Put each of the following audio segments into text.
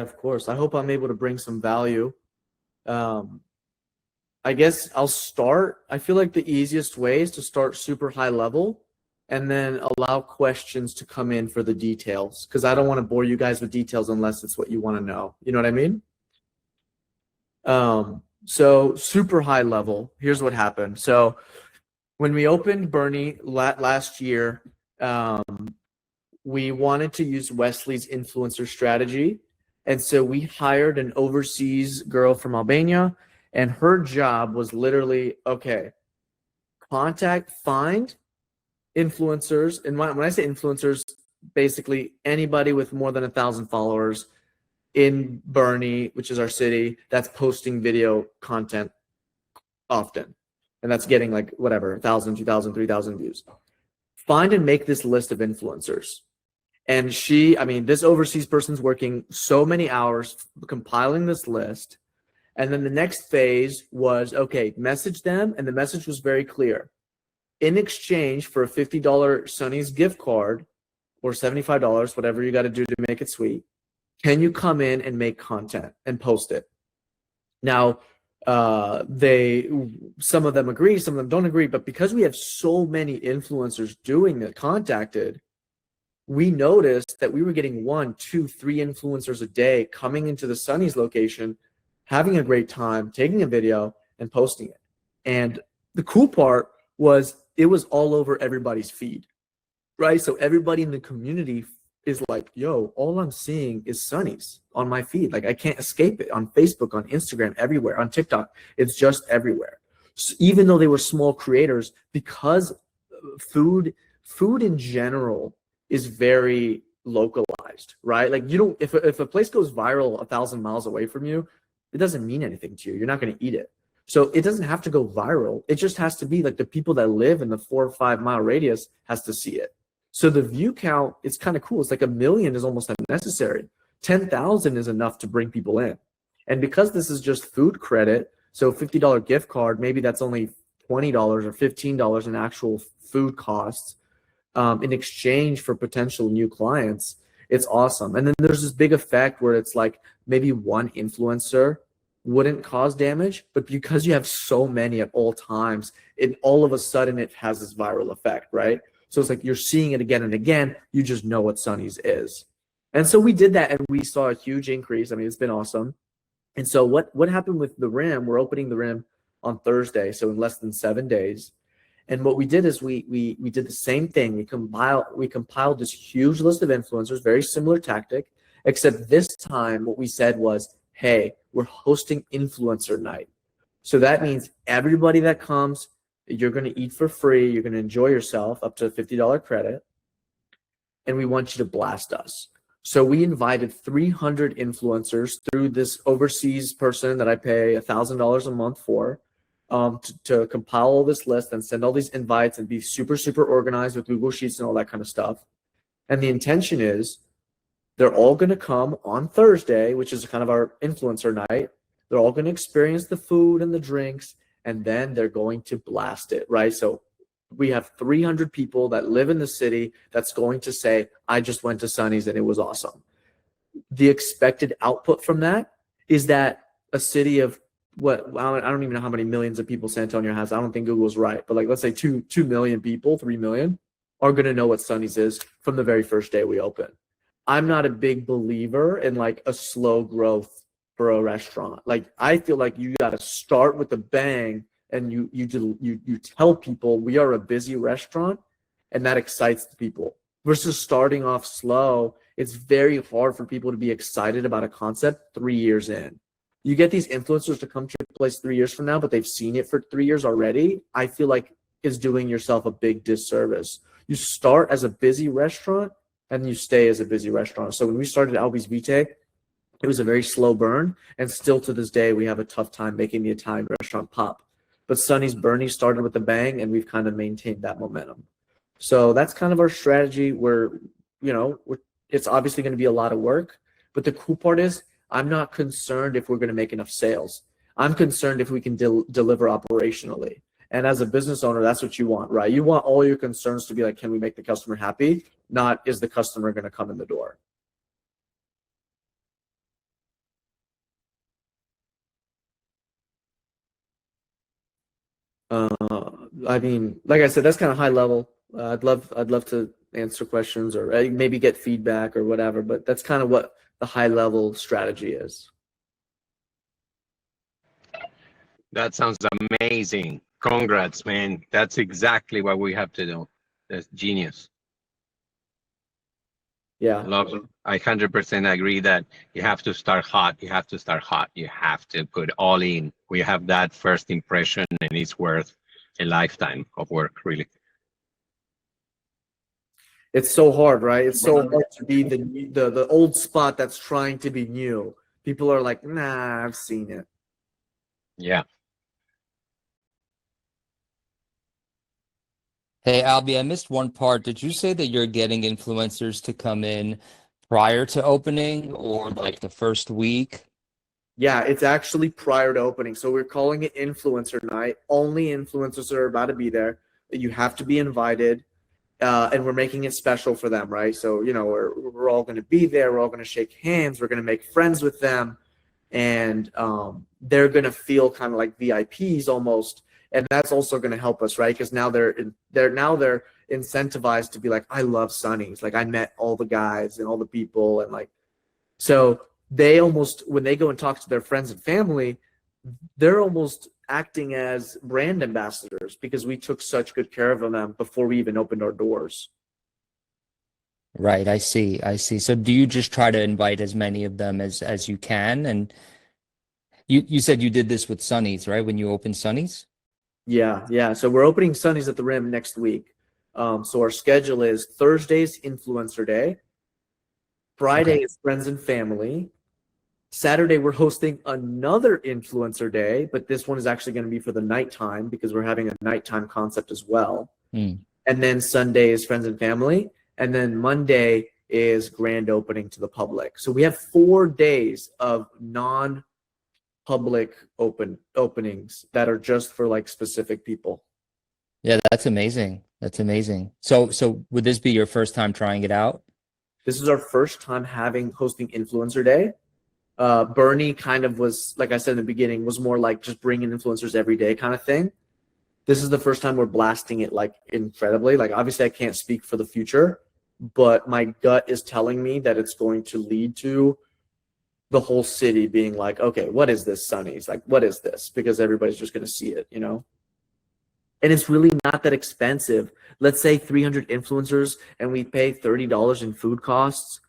of course. I hope I'm able to bring some value. Um, I guess I'll start. I feel like the easiest way is to start super high level and then allow questions to come in for the details because I don't want to bore you guys with details unless it's what you want to know. You know what I mean? So super high level. Here's what happened. So when we opened Bernie last year, we wanted to use Wesley's influencer strategy. And so we hired an overseas girl from Albania, and her job was literally, okay, find influencers. And when I say influencers, basically anybody with more than 1,000 followers in Bernie, which is our city, that's posting video content often. And that's getting like whatever, 1,000, 2,000, 3,000 views. Find and make this list of influencers. And this overseas person's working so many hours compiling this list. And then the next phase was, okay, message them. And the message was very clear. In exchange for a $50 Sonny's gift card or $75, whatever you got to do to make it sweet, can you come in and make content and post it? Now, some of them agree, some of them don't agree. But because we have so many influencers doing it, contacted, we noticed that we were getting 1, 2, 3 influencers a day coming into the Sonny's location, having a great time, taking a video and posting it. And the cool part was it was all over everybody's feed, right? So everybody in the community is like, yo, all I'm seeing is Sonny's on my feed. Like I can't escape it on Facebook, on Instagram, everywhere, on TikTok. It's just everywhere. So even though they were small creators, because food in general is very localized, right? Like you don't, if a place goes viral 1,000 miles away from you, it doesn't mean anything to you. You're not going to eat it. So it doesn't have to go viral. It just has to be like the people that live in the 4 or 5 mile radius has to see it. So the view count, it's kind of cool. It's like 1 million is almost unnecessary. 10,000 is enough to bring people in. And because this is just food credit, so $50 gift card, maybe that's only $20 or $15 in actual food costs in exchange for potential new clients. It's awesome. And then there's this big effect where it's like maybe one influencer wouldn't cause damage, but because you have so many at all times, all of a sudden it has this viral effect, right? So it's like you're seeing it again and again. You just know what Sonny's is. And so we did that and we saw a huge increase. I mean, it's been awesome. And so what happened with the Rim, we're opening the Rim on Thursday, so in less than 7 days. And what we did is we did the same thing. We compiled this huge list of influencers, very similar tactic, except this time what we said was, hey, we're hosting influencer night. So that means everybody that comes, you're going to eat for free. You're going to enjoy yourself up to a $50 credit. And we want you to blast us. So we invited 300 influencers through this overseas person that I pay $1,000 a month for to compile all this list and send all these invites and be super, super organized with Google Sheets and all that kind of stuff. And the intention is they're all going to come on Thursday, which is kind of our influencer night. They're all going to experience the food and the drinks, and then they're going to blast it, right? So we have 300 people that live in the city that's going to say, I just went to Sonny's and it was awesome. The expected output from that is that a city of I don't even know how many millions of people San Antonio has. I don't think Google's right, but like let's say 2 million people, 3 million are going to know what Sonny's is from the very first day we open. I'm not a big believer in like a slow growth for a restaurant. Like I feel like you got to start with a bang and you tell people we are a busy restaurant, and that excites the people versus starting off slow. It's very hard for people to be excited about a concept 3 years in. You get these influencers to come to your place 3 years from now, but they've seen it for 3 years already. I feel like is doing yourself a big disservice. You start as a busy restaurant and you stay as a busy restaurant. So when we started Albi's Vitae, it was a very slow burn, and still to this day we have a tough time making the Italian restaurant pop. But Sonny's Bernie started with a bang, and we've kind of maintained that momentum. So that's kind of our strategy. It's obviously going to be a lot of work, but the cool part is I'm not concerned if we're going to make enough sales. I'm concerned if we can deliver operationally. And as a business owner, that's what you want, right? You want all your concerns to be like, can we make the customer happy? Not, is the customer going to come in the door? I mean, like I said, that's kind of high level. I'd love to answer questions or maybe get feedback or whatever, but that's kind of what the high level strategy is. That sounds amazing. Congrats, man. That's exactly what we have to do. That's genius. Yeah. Love it. I 100% agree that you have to start hot. You have to start hot. You have to put all in. We have that first impression, and it's worth a lifetime of work, really. It's so hard, right? It's so hard to be the old spot that's trying to be new. People are like, nah, I've seen it. Yeah. Hey, Albi, I missed one part. Did you say that you're getting influencers to come in prior to opening or like the first week? Yeah, it's actually prior to opening. So we're calling it influencer night. Only influencers are about to be there. You have to be invited. And we're making it special for them, right? So, we're all going to be there. We're all going to shake hands. We're going to make friends with them. And they're going to feel kind of like VIPs almost. And that's also going to help us, right? Because now they're incentivized to be like, I love Sunny's. Like I met all the guys and all the people, and like, so they almost, when they go and talk to their friends and family, they're almost acting as brand ambassadors because we took such good care of them before we even opened our doors. Right, I see. I see. So do you just try to invite as many of them as you can? And you said you did this with Sunny's, right? When you opened Sunny's? Yeah. So we're opening Sunny's at the Rim next week. So our schedule is Thursday's Influencer Day. Friday Okay. is Friends and Family. Saturday, we're hosting another Influencer Day, but this one is actually going to be for the nighttime because we're having a nighttime concept as well. Mm. And then Sunday is Friends and Family. And then Monday is grand opening to the public. So we have 4 days of non-public openings that are just for like specific people. Yeah, that's amazing. That's amazing. So would this be your first time trying it out? This is our first time hosting Influencer Day. Bernie kind of was, like I said in the beginning, was more like just bringing influencers every day kind of thing. This is the first time we're blasting it like incredibly. Like obviously I can't speak for the future, but my gut is telling me that it's going to lead to the whole city being like, okay, what is this, Sunny's? Like, what is this? Because everybody's just going to see it, And it's really not that expensive. Let's say 300 influencers and we pay $30 in food costs.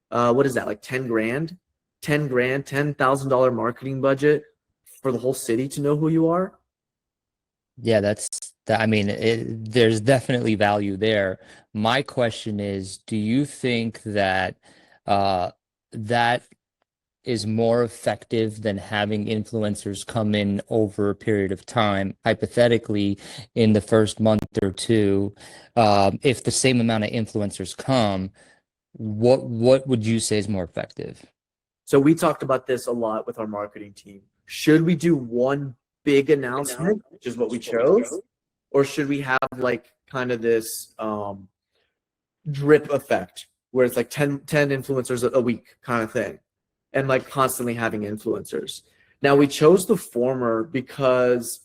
What is that, like 10 grand? 10 grand, $10,000 marketing budget for the whole city to know who you are. Yeah, that's that. I mean, there's definitely value there. My question is, do you think that that is more effective than having influencers come in over a period of time, hypothetically, in the first month or two? If the same amount of influencers come, what would you say is more effective? So we talked about this a lot with our marketing team. Should we do one big announcement, which is what we chose, or should we have like kind of this drip effect where it's like 10 influencers a week kind of thing and like constantly having influencers? Now we chose the former because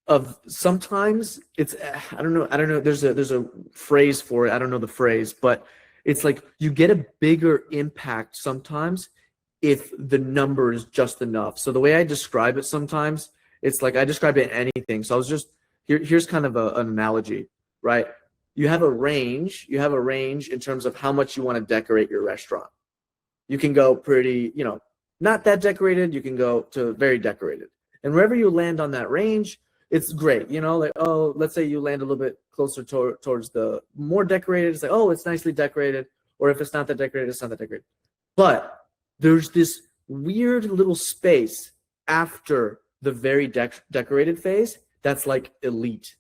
of sometimes it's, I don't know, there's a phrase for it, I don't know the phrase, but it's like you get a bigger impact sometimes if the number is just enough. So the way I describe it sometimes, it's like I describe it in anything. So I was just here's kind of an analogy, right? You have a range in terms of how much you want to decorate your restaurant. You can go pretty, not that decorated, you can go to very decorated. And wherever you land on that range, it's great, like, oh, let's say you land a little bit closer towards the more decorated, it's like, oh, it's nicely decorated, or if it's not that decorated, it's not that decorated. But there's this weird little space after the very decorated phase that's like elite,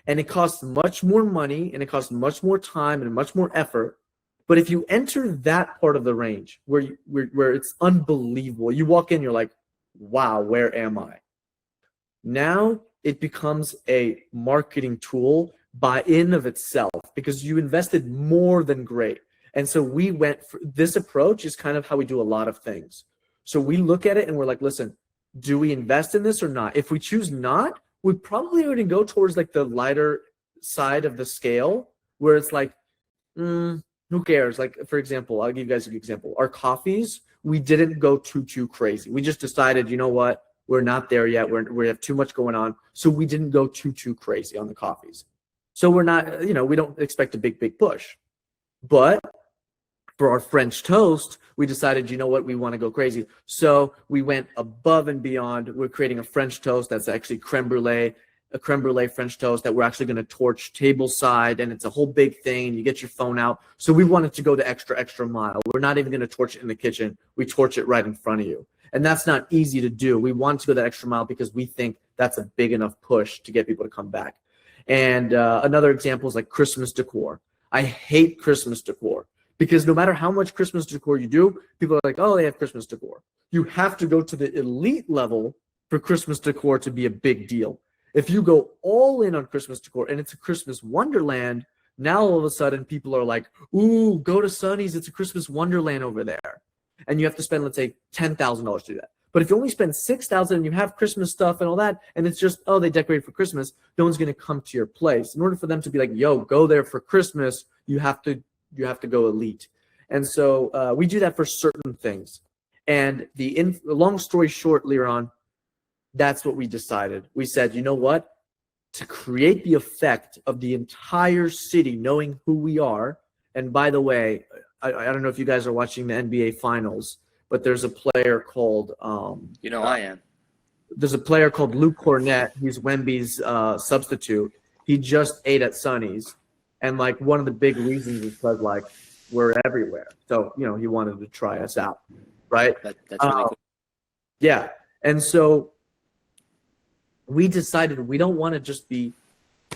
and it costs much more money and it costs much more time and much more effort. But if you enter that part of the range where it's unbelievable, you walk in, you're like, wow, where am I? Now it becomes a marketing tool by in of itself because you invested more than great. And so we went for this approach is kind of how we do a lot of things. So we look at it and we're like, listen, do we invest in this or not? If we choose not, we probably are going to go towards like the lighter side of the scale where it's like, who cares? Like, for example, I'll give you guys an example. Our coffees, we didn't go too crazy. We just decided, you know what? We're not there yet. We have too much going on. So we didn't go too crazy on the coffees. So we're not, we don't expect a big push. But for our French toast, we decided, you know what, we want to go crazy. So we went above and beyond. We're creating a French toast that's actually creme brulee, a creme brulee French toast that we're actually going to torch table side, and it's a whole big thing. You get your phone out. So we wanted to go the extra mile. We're not even going to torch it in the kitchen. We torch it right in front of you. And that's not easy to do. We want to go that extra mile because we think that's a big enough push to get people to come back. And another example is like Christmas decor. I hate Christmas decor because no matter how much Christmas decor you do, people are like, oh, they have Christmas decor. You have to go to the elite level for Christmas decor to be a big deal. If you go all in on Christmas decor and it's a Christmas wonderland, now all of a sudden people are like, ooh, go to Sonny's. It's a Christmas wonderland over there. And you have to spend, let's say, $10,000 to do that. But if you only spend $6,000 and you have Christmas stuff and all that, and it's just, oh, they decorated for Christmas, no one's going to come to your place. In order for them to be like, yo, go there for Christmas, you have to go elite. And so we do that for certain things. And long story short, Liron, that's what we decided. We said, you know what? To create the effect of the entire city knowing who we are. And by the way, I don't know if you guys are watching the NBA Finals, but there's a player called I am. There's a player called Luke Cornett. He's Wemby's substitute. He just ate at Sonny's, and like one of the big reasons is because like we're everywhere. So he wanted to try us out, right? That's really cool. Yeah, and so we decided we don't want to just be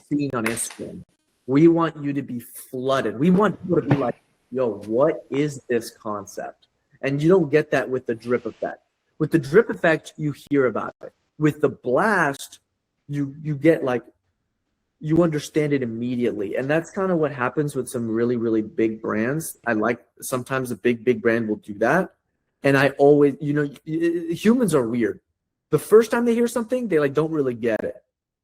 seen on Instagram. We want you to be flooded. We want people to be like, yo, what is this concept? And you don't get that with the drip effect. With the drip effect, you hear about it. With the blast, you get like, you understand it immediately. And that's kind of what happens with some really, really big brands. I like sometimes a big brand will do that. And I always, humans are weird. The first time they hear something, they like don't really get it.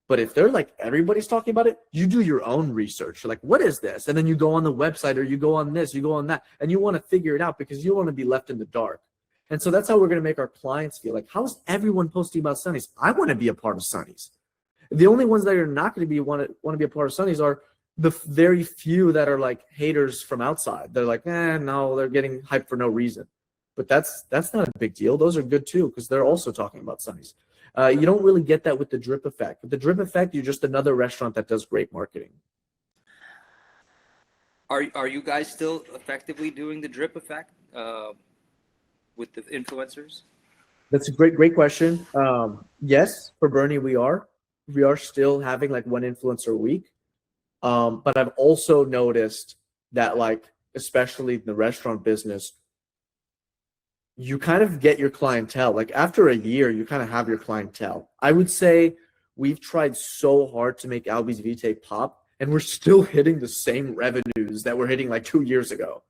But if they're like, everybody's talking about it, you do your own research. You're like, what is this? And then you go on the website or you go on this, you go on that, and you want to figure it out because you want to be left in the dark. And so that's how we're going to make our clients feel like, how is everyone posting about Sonny's? I want to be a part of Sonny's. The only ones that are not going to be want to be a part of Sonny's are the very few that are like haters from outside. They're like, no, they're getting hyped for no reason. But that's not a big deal. Those are good too because they're also talking about Sonny's. You don't really get that with the drip effect. With the drip effect, you're just another restaurant that does great marketing. Are you guys still effectively doing the drip effect with the influencers? That's a great question. Yes, for Bernie, we are. We are still having like one influencer a week. But I've also noticed that like, especially in the restaurant business, you kind of get your clientele. Like after a year, you kind of have your clientele. I would say we've tried so hard to make Albi's Vitae pop, and we're still hitting the same revenues that we're hitting like 2 years ago.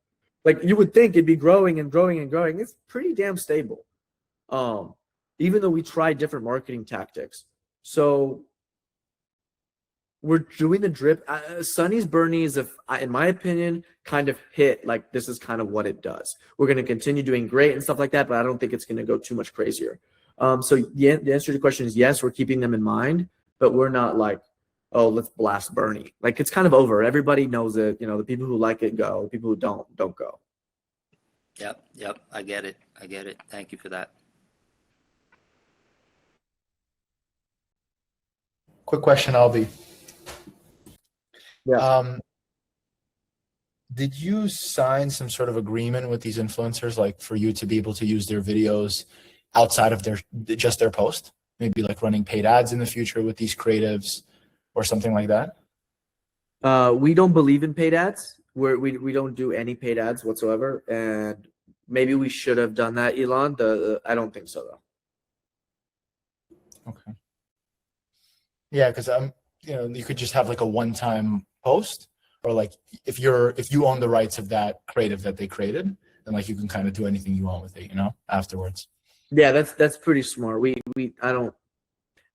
Like you would think it'd be growing and growing and growing. It's pretty damn stable. Even though we try different marketing tactics. So we're doing the drip. Sonny's Bernie's, in my opinion, kind of hit like this is kind of what it does. We're going to continue doing great and stuff like that, but I don't think it's going to go too much crazier. So the answer to your question is yes, we're keeping them in mind, but we're not like, oh, let's blast Bernie. Like it's kind of over. Everybody knows it. The people who like it go. The people who don't go. Yep. I get it. Thank you for that. Quick question, Albi. Yeah. Did you sign some sort of agreement with these influencers, like for you to be able to use their videos outside of just their post? Maybe like running paid ads in the future with these creatives or something like that? We don't believe in paid ads. We don't do any paid ads whatsoever. And maybe we should have done that, Elon. I don't think so though. Okay. Yeah, because you could just have like a one-time post, or like if you own the rights of that creative that they created, then like you can kind of do anything you want with it, afterwards. Yeah, that's pretty smart. I don't.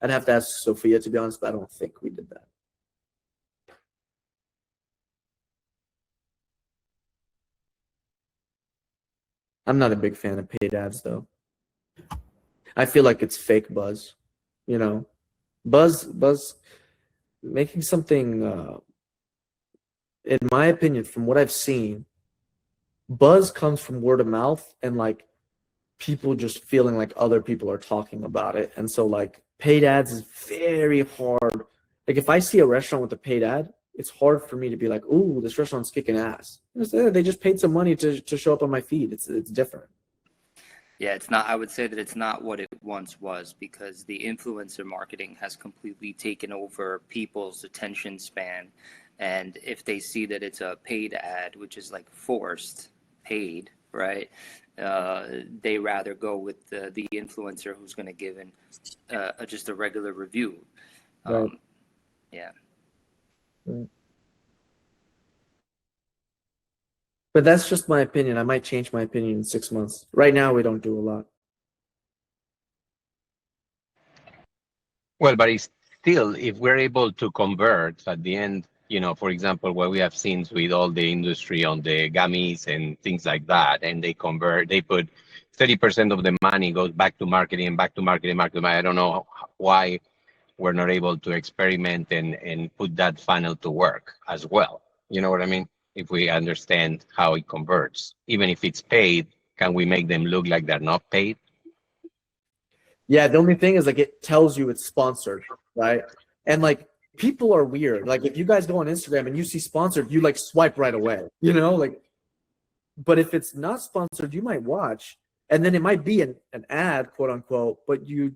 I'd have to ask Sophia, to be honest, but I don't think we did that. I'm not a big fan of paid ads, though. I feel like it's fake buzz. You know, buzz, making something. In my opinion, from what I've seen, buzz comes from word of mouth and like people just feeling like other people are talking about it. And so like paid ads is very hard. Like if I see a restaurant with a paid ad, it's hard for me to be like, "Ooh, this restaurant's kicking ass." They just paid some money to show up on my feed. It's different. Yeah, it's not. I would say that it's not what it once was, because the influencer marketing has completely taken over people's attention span. And if they see that it's a paid ad, which is like forced paid, right? They rather go with the influencer who's going to give in just a regular review. Right. Yeah. Right. But that's just my opinion. I might change my opinion in 6 months. Right now, we don't do a lot. Well, but it's still, if we're able to convert at the end, for example, what we have seen with all the industry on the gummies and things like that, and they convert, they put 30% of the money goes back to marketing and back to marketing, I don't know why we're not able to experiment and put that funnel to work as well. You know what I mean? If we understand how it converts, even if it's paid, can we make them look like they're not paid? Yeah, the only thing is like it tells you it's sponsored, right? And like people are weird. Like if you guys go on Instagram and you see sponsored, you like swipe right away, like, but if it's not sponsored, you might watch and then it might be an ad, quote unquote, but you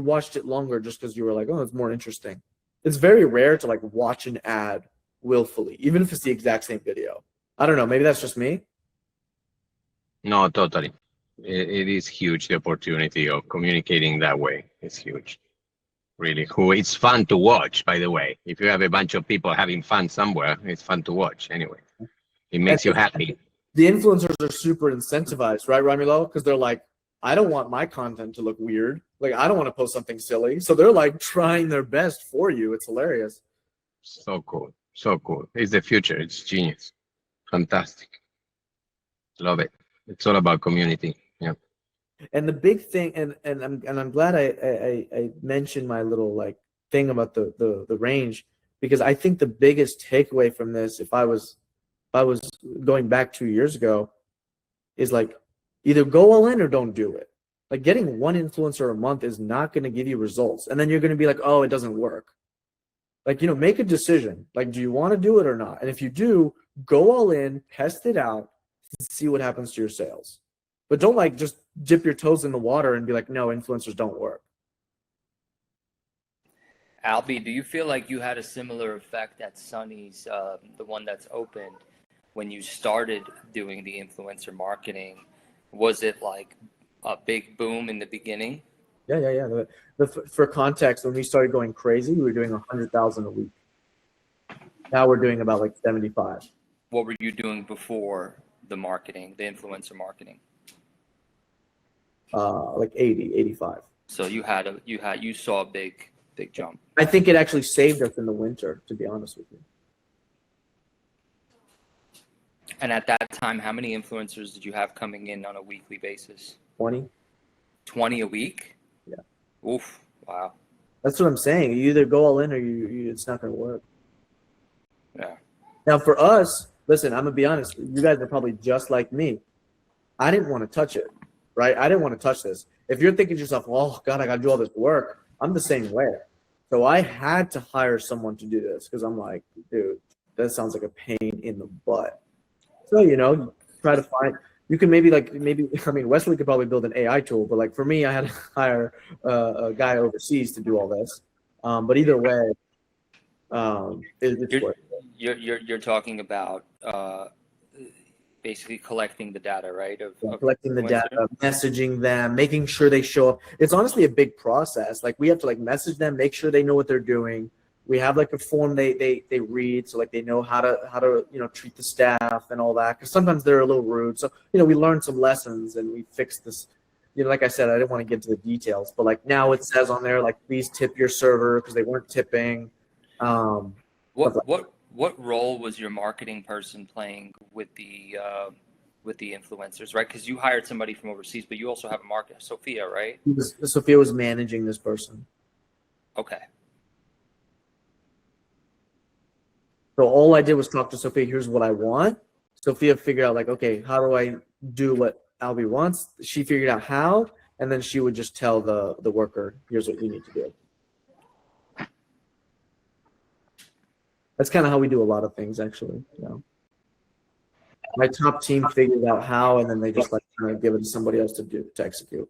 watched it longer just because you were like, oh, it's more interesting. It's very rare to like watch an ad willfully, even if it's the exact same video. I don't know, maybe that's just me. No, totally. It is huge. The opportunity of communicating that way is huge. Really, it's fun to watch, by the way. If you have a bunch of people having fun somewhere, it's fun to watch anyway. It makes you happy. The influencers are super incentivized, right, Ramilo? Because they're like, I don't want my content to look weird. Like, I don't want to post something silly. So they're like trying their best for you. It's hilarious. So cool. So cool. It's the future. It's genius. Fantastic. Love it. It's all about community. Yeah. And the big thing, and I'm glad I mentioned my little like thing about the range, because I think the biggest takeaway from this, if I was going back 2 years ago, is like either go all in or don't do it. Like getting one influencer a month is not going to give you results, and then you're going to be like, oh, it doesn't work. Like, make a decision. Like, do you want to do it or not? And if you do, go all in, test it out, see what happens to your sales. But don't like just dip your toes in the water and be like, no, influencers don't work. Albi, do you feel like you had a similar effect at Sunny's, the one that's opened, when you started doing the influencer marketing? Was it like a big boom in the beginning? Yeah. For context, when we started going crazy, we were doing 100,000 a week. Now we're doing about like 75. What were you doing before the marketing, the influencer marketing? Like 80, 85. So you saw a big jump. I think it actually saved us in the winter, to be honest with you. And at that time, how many influencers did you have coming in on a weekly basis? 20. 20 a week? Yeah. Oof. Wow. That's what I'm saying. You either go all in or it's not going to work. Yeah. Now for us, listen, I'm going to be honest. You guys are probably just like me. I didn't want to touch it, right? I didn't want to touch this. If you're thinking to yourself, oh, God, I got to do all this work, I'm the same way. So I had to hire someone to do this because I'm like, dude, that sounds like a pain in the butt. So, try to find, you can maybe, Wesley could probably build an AI tool, but like for me, I had to hire a guy overseas to do all this. But either way, it's worth it. You're talking about basically collecting the data, right? Collecting the data, messaging them, making sure they show up. It's honestly a big process. Like we have to message them, make sure they know what they're doing. We have a form they read, so they know how to treat the staff and all that. Because sometimes they're a little rude. So we learned some lessons and we fixed this. you know, like I said, I didn't want to get into the details, but like now it says on there, like, please tip your server because they weren't tipping. What role was your marketing person playing with the influencers, right? Because you hired somebody from overseas, but you also have a market, Sophia, right? Sophia was managing this person. Okay. So all I did was talk to Sophia. Here's what I want. Sophia figured out like, okay, how do I do what Albi wants? She figured out how, and then she would just tell the worker, here's what you need to do. That's kind of how we do a lot of things, actually. You know, my top team figured out how, and then they just like kind of give it to somebody else to execute.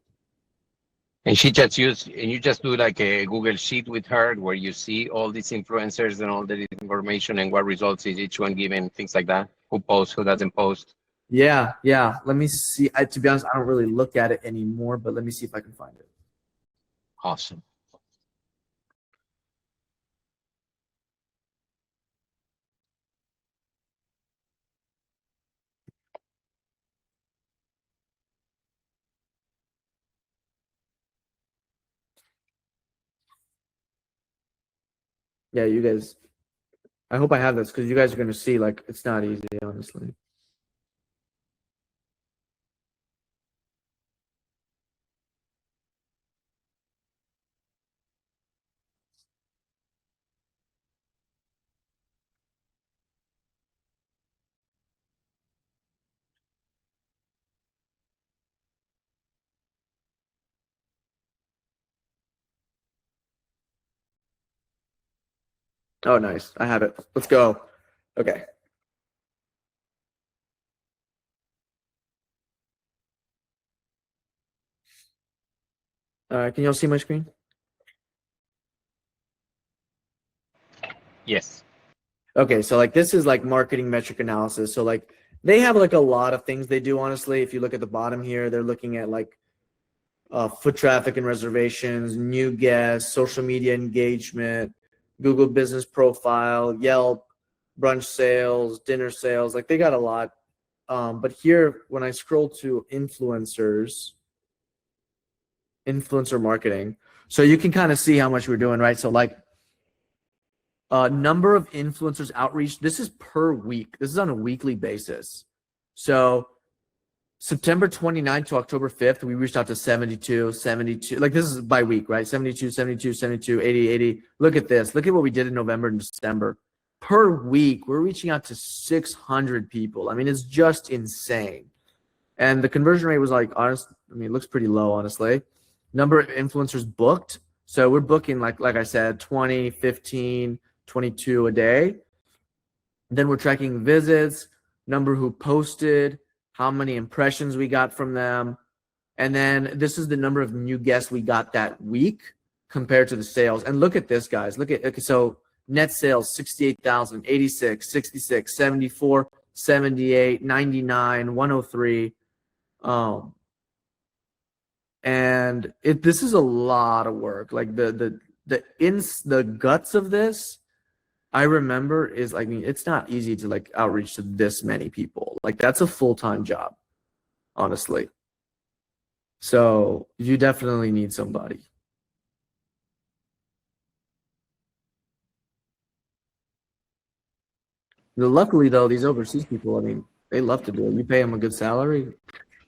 And she just and you just do like a Google Sheet with her where you see all these influencers and all the information and what results is each one given, things like that. Who posts, who doesn't post. Yeah. Let me see. To be honest, I don't really look at it anymore, but let me see if I can find it. Awesome. Yeah, you guys. I hope I have this because you guys are going to see like it's not easy, honestly. Oh, nice. I have it. Let's go. Okay. Can y'all see my screen? Yes. Okay, so like this is like marketing metric analysis. So like they have like a lot of things they do, honestly. If you look at the bottom here, they're looking at like foot traffic and reservations, new guests, social media engagement, Google business profile, Yelp, brunch sales, dinner sales. Like they got a lot. But here, when I scroll to influencers, influencer marketing, so you can kind of see how much we're doing, right? So like number of influencers outreach, this is per week. This is on a weekly basis. So September 29th to October 5th, we reached out to 72, like this is by week, right? 72, 72, 72, 80, 80. Look at this. Look at what we did in November and December. Per week, we're reaching out to 600 people. I mean, it's just insane. And the conversion rate was like, honest, I mean, it looks pretty low, honestly. Number of influencers booked. So we're booking, like I said, 20, 15, 22 a day. Then we're tracking visits, number who posted, how many impressions we got from them. And then this is the number of new guests we got that week compared to the sales. And look at this, guys. Look at, okay, so net sales, 68,000, 86, 66, 74, 78, 99, 103. And this is a lot of work. Like the guts of this, I remember is, I mean, it's not easy to like outreach to this many people. Like that's a full-time job, honestly. So you definitely need somebody. Luckily though, these overseas people, I mean, they love to do it. You pay them a good salary,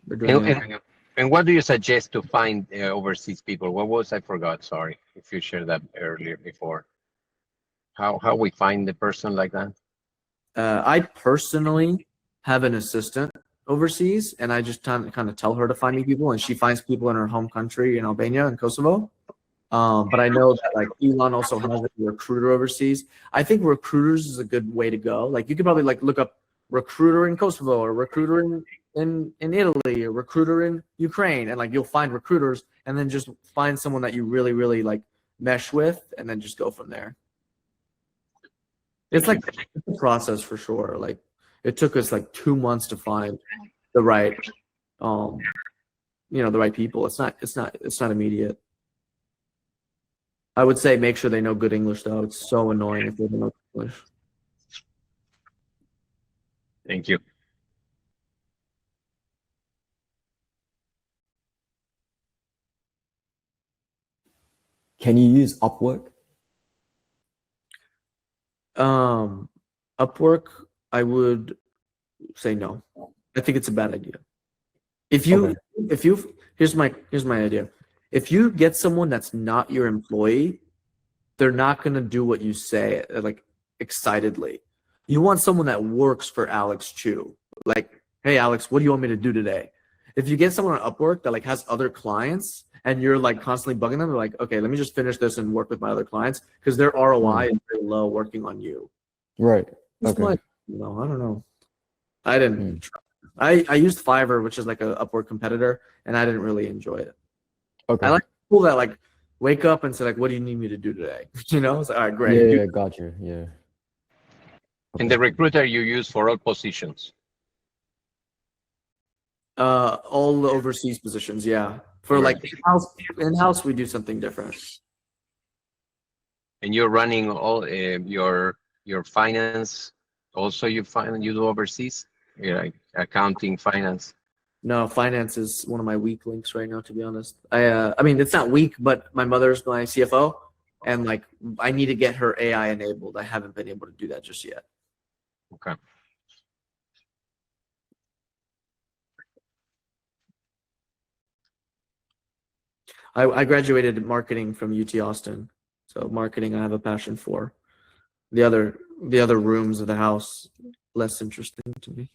they're doing it. And what do you suggest to find overseas people? What was, I forgot, sorry, if you shared that earlier before. How we find the person like that? I personally have an assistant overseas, and I just kind of tell her to find me people, and she finds people in her home country in Albania and Kosovo. But I know that like Elon also has a recruiter overseas. I think recruiters is a good way to go. Like you could probably like look up recruiter in Kosovo or recruiter in Italy or recruiter in Ukraine, and like you'll find recruiters, and then just find someone that you really, really like mesh with, and then just go from there. It's like it's a process for sure. Like it took us like 2 months to find the right, the right people. It's not immediate. I would say make sure they know good English though. It's so annoying if they don't know English. Thank you. Can you use Upwork? Upwork, I would say no. I think it's a bad idea. If you Okay. here's my idea. If you get someone that's not your employee, they're not gonna do what you say like excitedly. You want someone that works for Alex Chu. Like, hey Alex, what do you want me to do today? If you get someone on Upwork that like has other clients and you're like constantly bugging them, they're like, okay, let me just finish this and work with my other clients because their ROI is very low working on you. Right. That's Okay. my, I don't know. I didn't. I used Fiverr, which is like a Upwork competitor, and I didn't really enjoy it. Okay. I like people that like wake up and say like, "What do you need me to do today?" You know, it's like, all right, great. Yeah, Do- yeah, got you. Yeah. And the recruiter you use for all positions. all the overseas positions, yeah. For like in-house, we do something different. And you're running all your finance. Also, you do overseas. Like accounting, finance. No, finance is one of my weak links right now, to be honest. I mean, it's not weak, but my mother's my CFO, and like I need to get her AI enabled. I haven't been able to do that just yet. Okay. I graduated marketing from UT Austin, so marketing I have a passion for. The other rooms of the house less interesting to me.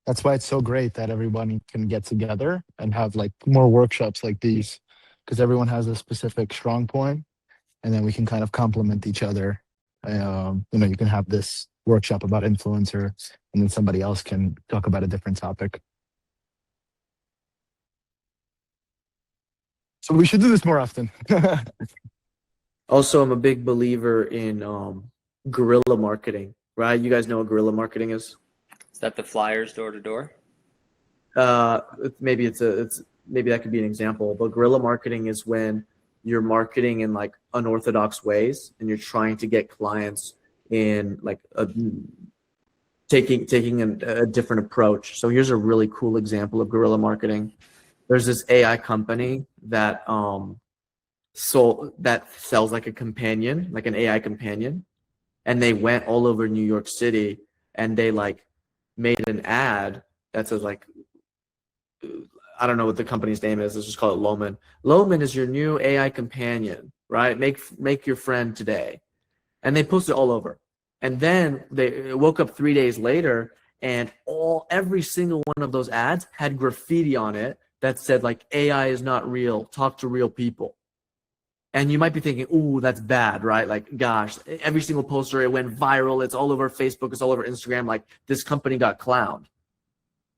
That's why it's so great that everyone can get together and have like more workshops like these, because everyone has a specific strong point, and then we can kind of complement each other. You can have this workshop about influencer, and then somebody else can talk about a different topic. So we should do this more often. Also, I'm a big believer in guerrilla marketing, right? You guys know what guerrilla marketing is? Is that the flyers door to door? Maybe maybe that could be an example, but guerrilla marketing is when you're marketing in like unorthodox ways and you're trying to get clients in like taking a different approach. So here's a really cool example of guerrilla marketing. There's this AI company that that sells like a companion, like an AI companion, and they went all over New York City and they like made an ad that says like, I don't know what the company's name is. Let's just call it Loman. Loman is your new AI companion, right? Make your friend today. And they posted it all over. And then they woke up 3 days later and every single one of those ads had graffiti on it that said like AI is not real, talk to real people. And you might be thinking, ooh, that's bad, right? Like, gosh, every single poster, it went viral. It's all over Facebook. It's all over Instagram. Like, this company got clowned.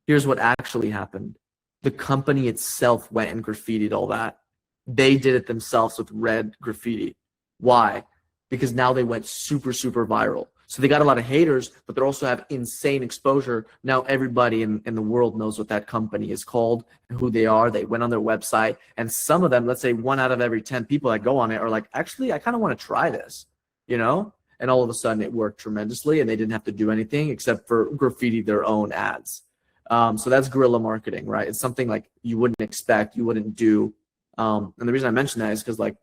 Here's what actually happened. The company itself went and graffitied all that. They did it themselves with red graffiti. Why? Because now they went super, super viral. So they got a lot of haters, but they also have insane exposure. Now everybody in the world knows what that company is called and who they are. They went on their website, and some of them, let's say 1 out of every 10 people that go on it are like, actually, I kind of want to try this, you know? And all of a sudden it worked tremendously and they didn't have to do anything except for graffiti their own ads. So that's guerrilla marketing, right? It's something like you wouldn't expect, you wouldn't do. And the reason I mention that is because like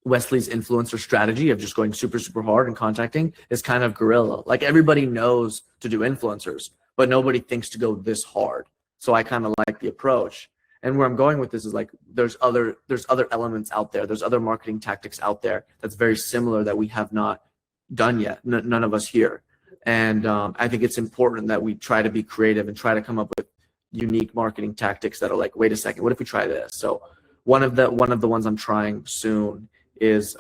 Wesley's influencer strategy of just going super, super hard and contacting is kind of guerrilla. Like everybody knows to do influencers, but nobody thinks to go this hard. So I kind of like the approach. And where I'm going with this is like there's other elements out there. There's other marketing tactics out there that's very similar that we have not done yet. None of us here. And I think it's important that we try to be creative and try to come up with unique marketing tactics that are like, wait a second, what if we try this? So one of the ones I'm trying soon is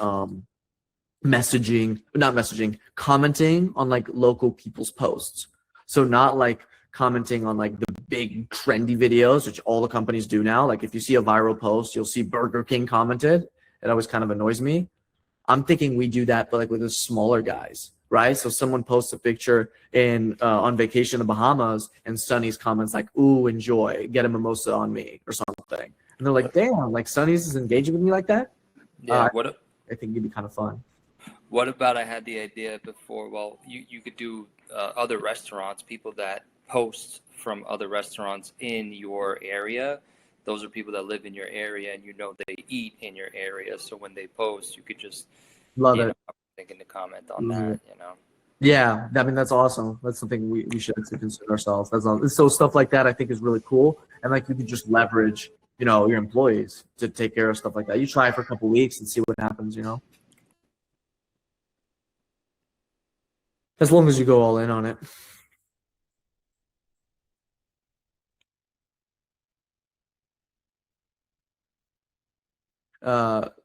commenting on like local people's posts. So not like commenting on like the big trendy videos, which all the companies do now. Like if you see a viral post, you'll see Burger King commented. It always kind of annoys me. I'm thinking we do that, but like with the smaller guys, right? So someone posts a picture on vacation in the Bahamas, and Sonny's comments like, "Ooh, enjoy, get a mimosa on me," or something. And they're like, "Damn, like Sonny's is engaging with me like that." Yeah. I think it'd be kind of fun. What about I had the idea before? Well, you could do other restaurants, people that post from other restaurants in your area. Those are people that live in your area, and you know they eat in your area. So when they post, you could just Love you it. know thinking to comment on Love that. it. You know. Yeah, I mean that's awesome. That's something we should consider ourselves. That's all. So stuff like that I think is really cool, and like you could just leverage, you know, your employees to take care of stuff like that. You try it for a couple weeks and see what happens. You know, as long as you go all in on it.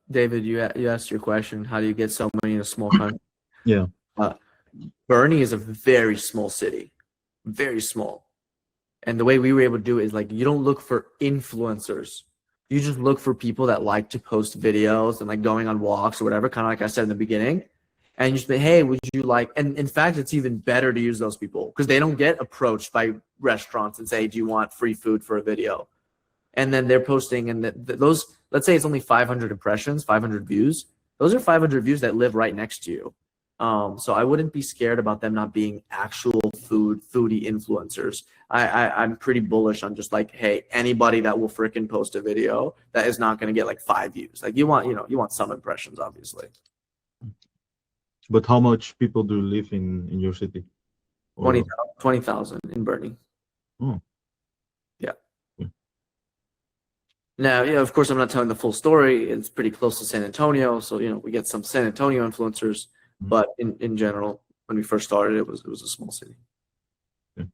David, you asked your question. How do you get so many in a small country? Yeah. Bernie is a very small city, very small. And the way we were able to do it is like you don't look for influencers. You just look for people that like to post videos and like going on walks or whatever, kind of like I said in the beginning. And you just say, hey, would you like, and in fact, it's even better to use those people because they don't get approached by restaurants and say, do you want free food for a video? And then they're posting, and those, let's say it's only 500 impressions, 500 views. Those are 500 views that live right next to you. So I wouldn't be scared about them not being actual foodie influencers. I'm pretty bullish on just like, hey, anybody that will freaking post a video that is not going to get like 5 views. Like you want some impressions, obviously. But how much people do live in your city? 20,000 in Bernie. Oh. Yeah. Yeah. Now, of course, I'm not telling the full story. It's pretty close to San Antonio, so we get some San Antonio influencers. But in general, when we first started, it was a small city. Yeah.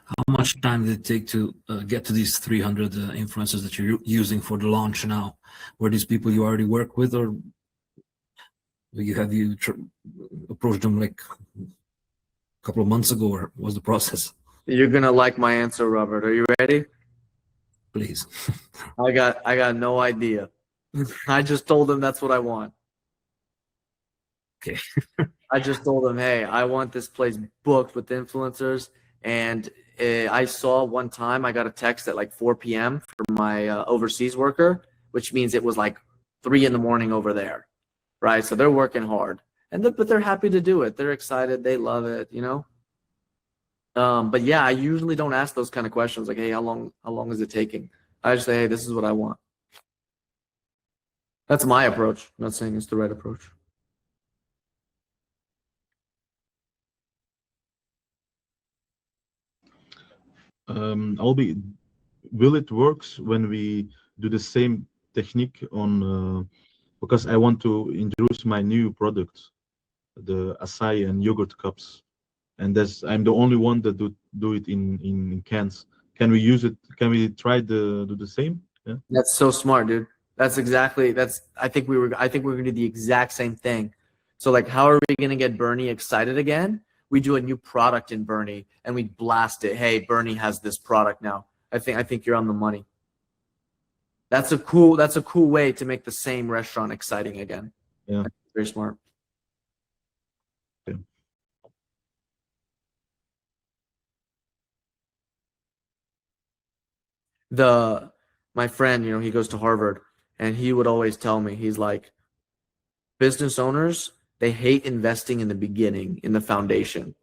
How much time did it take to get to these 300 influencers that you're using for the launch now? Were these people you already work with, or have you approached them like a couple of months ago, or what was the process? You're gonna like my answer, Robert. Are you ready? Please. I got no idea. I just told them that's what I want. Okay. I just told them, hey, I want this place booked with influencers. And I saw one time I got a text at like 4 p.m. from my overseas worker, which means it was like 3 in the morning over there, right? So they're working hard, but they're happy to do it. They're excited. They love it, But yeah, I usually don't ask those kind of questions like, hey, how long is it taking? I just say, hey, this is what I want. That's my approach. I'm not saying it's the right approach. Albi, will it works when we do the same technique on because I want to introduce my new product, the acai and yogurt cups, and I'm the only one that do it in cans. Can we use it? Can we try do the same? Yeah. That's so smart, dude. I think we're gonna do the exact same thing. So like, how are we gonna get Bernie excited again? We do a new product in Bernie and we blast it. Hey, Bernie has this product now. I think you're on the money. That's a cool way to make the same restaurant exciting again. Yeah. Very smart. Yeah. My friend, he goes to Harvard, and he would always tell me, he's like, business owners, they hate investing in the beginning, in the foundation.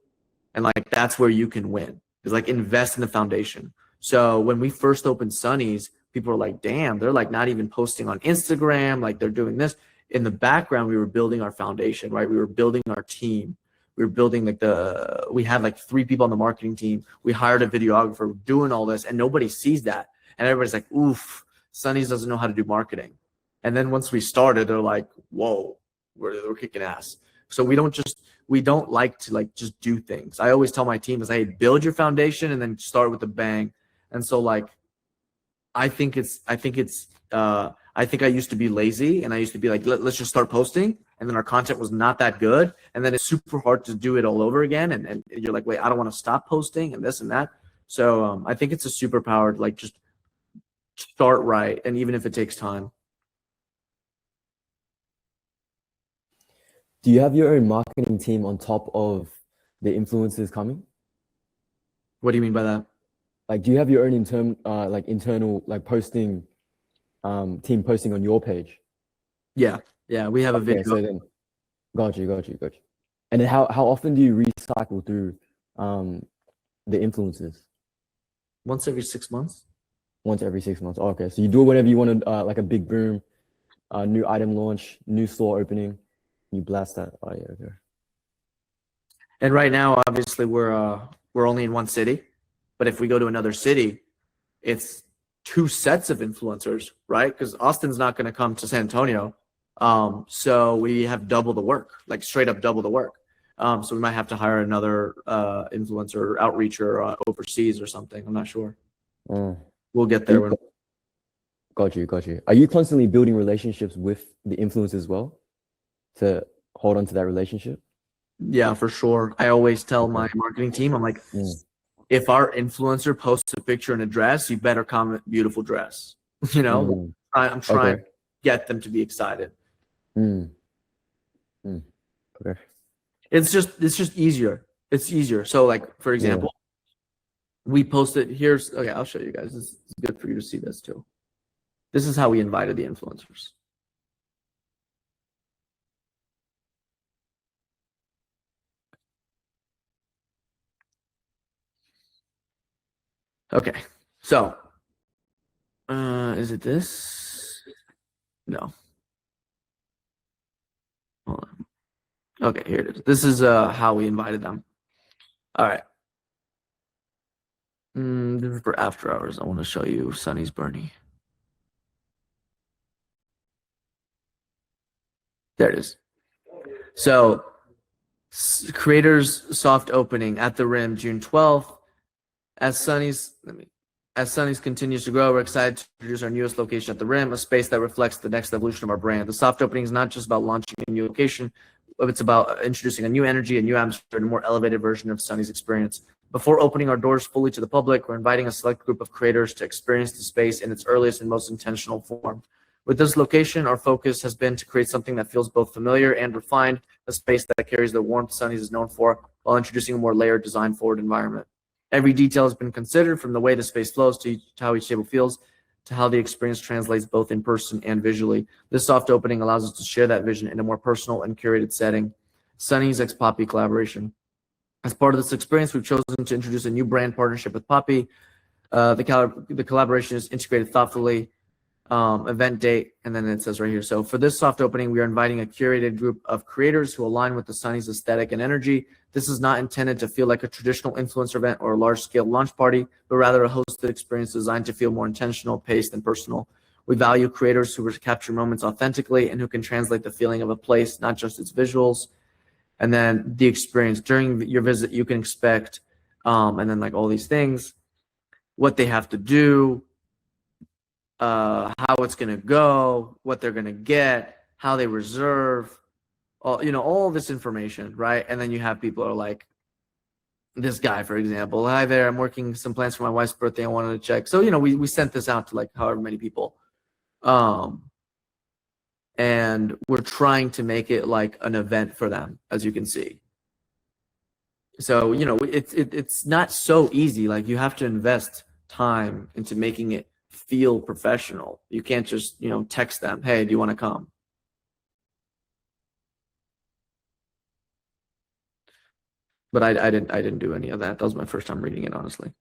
And like, that's where you can win, is like invest in the foundation. So when we first opened Sonny's, people were like, damn, they're like not even posting on Instagram. Like they're doing this. In the background, we were building our foundation, right? We were building our team. We were building we had like 3 people on the marketing team. We hired a videographer doing all this, and nobody sees that. And everybody's like, oof, Sonny's doesn't know how to do marketing. And then once we started, they're like, whoa, we're kicking ass. So we don't like to like just do things. I always tell my team is, hey, build your foundation and then start with a bang. And so like, I think I used to be lazy, and I used to be like, let's just start posting. And then our content was not that good. And then it's super hard to do it all over again. And you're like, wait, I don't want to stop posting and this and that. So I think it's a superpower to like just start right. And even if it takes time. Do you have your own marketing team on top of the influencers coming? What do you mean by that? Like, do you have your own internal like posting, team posting on your page? Yeah, we have a Okay, video. so then, got you. And then how often do you recycle through the influencers? Once every 6 months. Once every 6 months. Oh, okay, so you do it whenever you want to, like a big boom, new item launch, new store opening, you blast that. Oh yeah, okay. And right now, obviously, we're only in one city, but if we go to another city, it's 2 sets of influencers, right? Because Austin's not going to come to San Antonio, so we have double the work, like straight up double the work. So we might have to hire another influencer, outreacher overseas or something. I'm not sure. We'll get there. When... Got you. Are you constantly building relationships with the influencers as well to hold on to that relationship? Yeah, for sure. I always tell my marketing team, I'm like, if our influencer posts a picture in a dress, you better comment beautiful dress. You know, I'm trying to get them to be excited. Okay. It's just easier. It's easier. So like, for example, we posted here's, okay, I'll show you guys. This is good for you to see this too. This is how we invited the influencers. Okay, so is it this? No. Hold on. Okay, here it is. This is how we invited them. All right. This is for after hours. I want to show you Sunny's Bernie. There it is. So, creators soft opening at the Rim, June 12th. As Sunny's continues to grow, we're excited to introduce our newest location at the Rim, a space that reflects the next evolution of our brand. The soft opening is not just about launching a new location, but it's about introducing a new energy, a new atmosphere, and a more elevated version of Sunny's experience. Before opening our doors fully to the public, we're inviting a select group of creators to experience the space in its earliest and most intentional form. With this location, our focus has been to create something that feels both familiar and refined, a space that carries the warmth Sunny's is known for, while introducing a more layered, design-forward environment. Every detail has been considered, from the way the space flows to how each table feels, to how the experience translates both in person and visually. This soft opening allows us to share that vision in a more personal and curated setting. Sunny's x Poppy collaboration. As part of this experience, we've chosen to introduce a new brand partnership with Poppy. The collaboration is integrated thoughtfully. Event date, and then it says right here. So for this soft opening, we are inviting a curated group of creators who align with the Sunny's aesthetic and energy. This is not intended to feel like a traditional influencer event or a large-scale launch party, but rather a hosted experience designed to feel more intentional, paced, and personal. We value creators who capture moments authentically and who can translate the feeling of a place, not just its visuals. And then the experience during your visit, you can expect, and then like all these things, what they have to do, how it's going to go, what they're going to get, how they reserve, all this information, right? And then you have people who are like, this guy, for example, hi there, I'm working some plans for my wife's birthday, I wanted to check. So, we sent this out to like however many people. And we're trying to make it like an event for them, as you can see. So, it's not so easy. Like, you have to invest time into making it feel professional. You can't just, text them, hey, do you want to come? But I didn't do any of that. That was my first time reading it, honestly.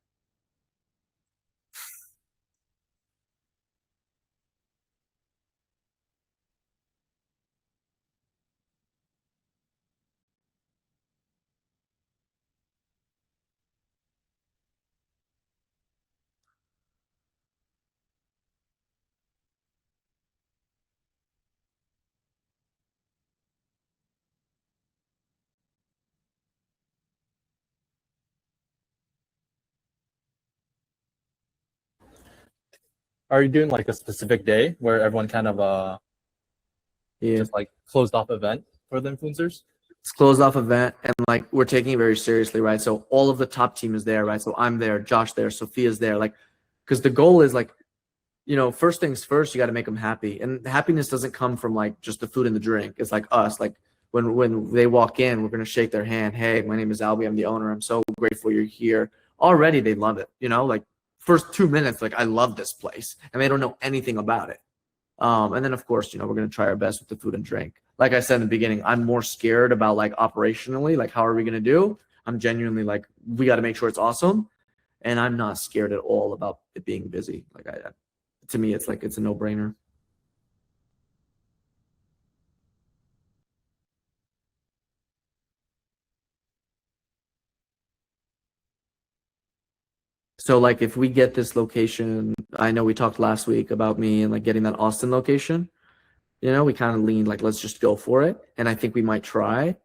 Are you doing like a specific day where everyone kind of just like closed off event for the influencers? It's closed off event, and like we're taking it very seriously, right? So all of the top team is there, right? So I'm there, Josh there, Sophia's there, like, because the goal is like, first things first, you got to make them happy, and happiness doesn't come from like just the food and the drink. It's like us, like when they walk in, we're going to shake their hand. Hey, my name is Albi. I'm the owner. I'm so grateful you're here. Already they love it. You know, like first 2 minutes, like I love this place, and they don't know anything about it. And then of course, you know, we're going to try our best with the food and drink. Like I said in the beginning, I'm more scared about like operationally, like how are we going to do? I'm genuinely like, we got to make sure it's awesome. And I'm not scared at all about it being busy. Like to me, it's like, it's a no brainer. So like if we get this location, I know we talked last week about me and like getting that Austin location, you know, we kind of leaned like, let's just go for it. And I think we might try.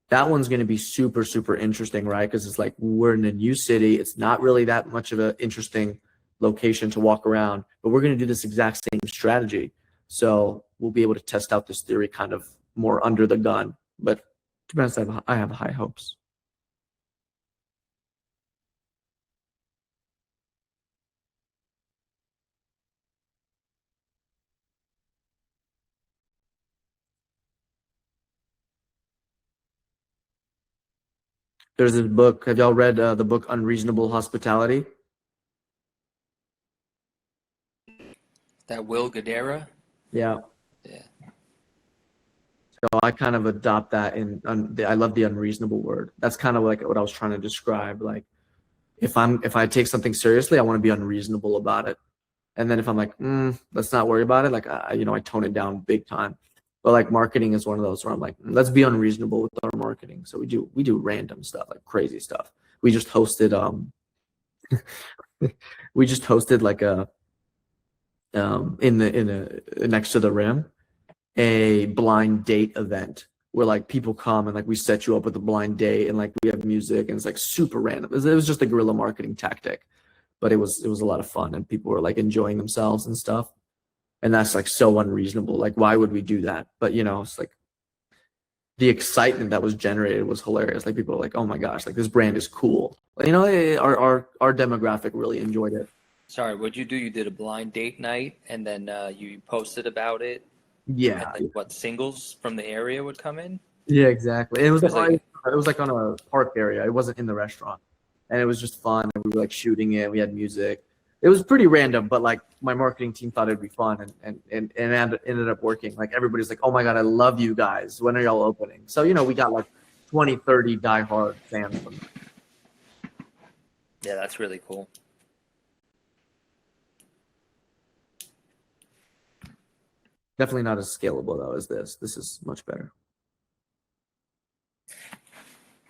That one's going to be super, super interesting, right? Because it's like we're in a new city. It's not really that much of an interesting location to walk around, but we're going to do this exact same strategy. So we'll be able to test out this theory kind of more under the gun. But to be honest, I have high hopes. There's this book. Have y'all read the book Unreasonable Hospitality? That Will Guerrilla? Yeah. Yeah. So I kind of adopt that I love the unreasonable word. That's kind of like what I was trying to describe. Like if I take something seriously, I want to be unreasonable about it. And then if I'm like, let's not worry about it, like you know, I tone it down big time. But like marketing is one of those where I'm like, let's be unreasonable with our marketing. So we do random stuff, like crazy stuff. We just hosted like a next to the rim, a blind date event where like people come and like we set you up with a blind date and like we have music and it's like super random. It was just a guerrilla marketing tactic, but it was a lot of fun and people were like enjoying themselves and stuff. And that's like so unreasonable. Like, why would we do that? But you know, it's like the excitement that was generated was hilarious. Like people were like, oh my gosh, like this brand is cool. You know, our demographic really enjoyed it. Sorry, what'd you do? You did a blind date night and then you posted about it. Yeah. And then what, singles from the area would come in? Yeah, exactly. It was like like on a park area. It wasn't in the restaurant. And it was just fun. And we were like shooting it. We had music. It was pretty random, but like my marketing team thought it'd be fun and ended up working. Like everybody's like, oh my God, I love you guys. When are y'all opening? So, you know, we got like 20, 30 diehard fans from them. Yeah, that's really cool. Definitely not as scalable though as this. This is much better.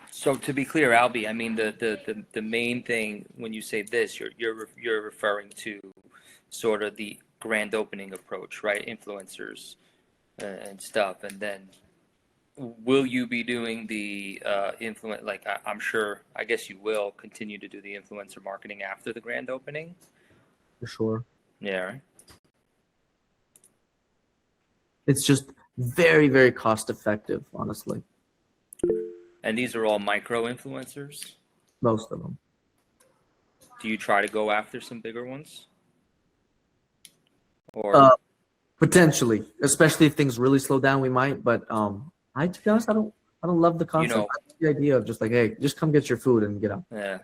So to be clear, Albi, I mean the main thing when you say this, you're referring to sort of the grand opening approach, right? Influencers and stuff, and then will you be doing the influence? Like I'm sure, I guess you will continue to do the influencer marketing after the grand opening. For sure. Yeah. Right. It's just very, very cost effective, honestly. And these are all micro influencers? Most of them. Do you try to go after some bigger ones? Or potentially, especially if things really slow down, we might. But to be honest, I don't love the concept. You know, I like the idea of just like, hey, just come get your food and get out. Yeah,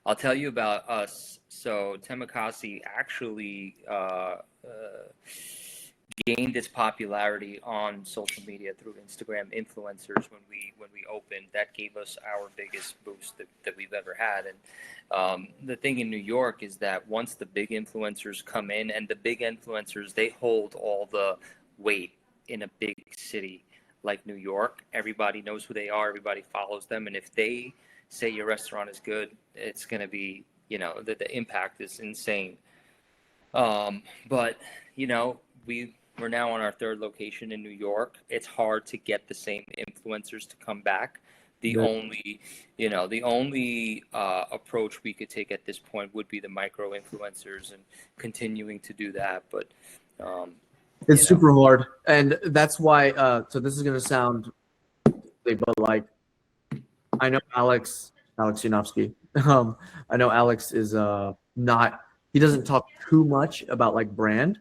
I'll tell you about us. So Temakasi actually gained its popularity on social media through Instagram influencers when we opened. That gave us our biggest boost that we've ever had. And the thing in New York is that once the big influencers come in, and the big influencers, they hold all the weight in a big city like New York. Everybody knows who they are. Everybody follows them. And if they say your restaurant is good, it's going to be, you know, the impact is insane. But, you know, we're now on our third location in New York. It's hard to get the same influencers to come back. The only approach we could take at this point would be the micro influencers and continuing to do that. But it's super hard, and that's why. So this is gonna sound, but like, I know Alex Yanofsky. I know Alex is not. He doesn't talk too much about like brand.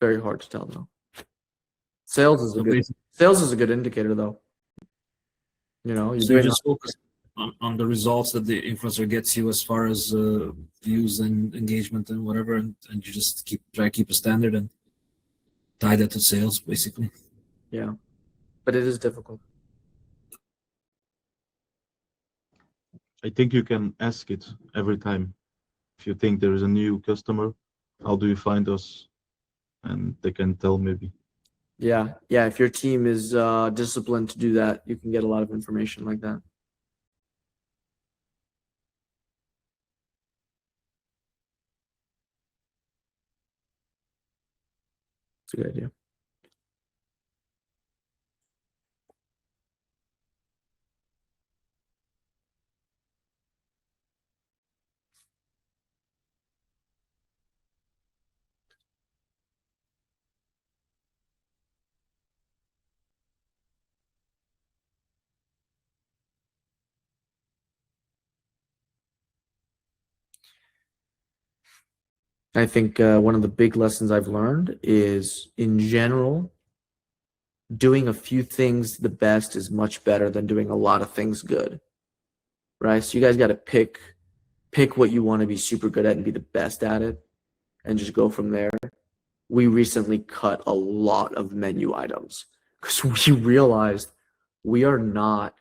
Very hard to tell though. Sales is So a good indicator though. You know, you're So you doing just focus on the results that the influencer gets you as far as views and engagement and whatever, and you just try to keep a standard and tie that to sales, basically. yeah, but it is difficult. I think you can ask it every time. If you think there is a new customer, how do you find us? And they can tell maybe. Yeah, yeah. If your team is disciplined to do that, you can get a lot of information like that. It's a good idea. I think one of the big lessons I've learned is, in general, doing a few things the best is much better than doing a lot of things good, right? So you guys got to pick what you want to be super good at and be the best at it, and just go from there. We recently cut a lot of menu items because we realized we are not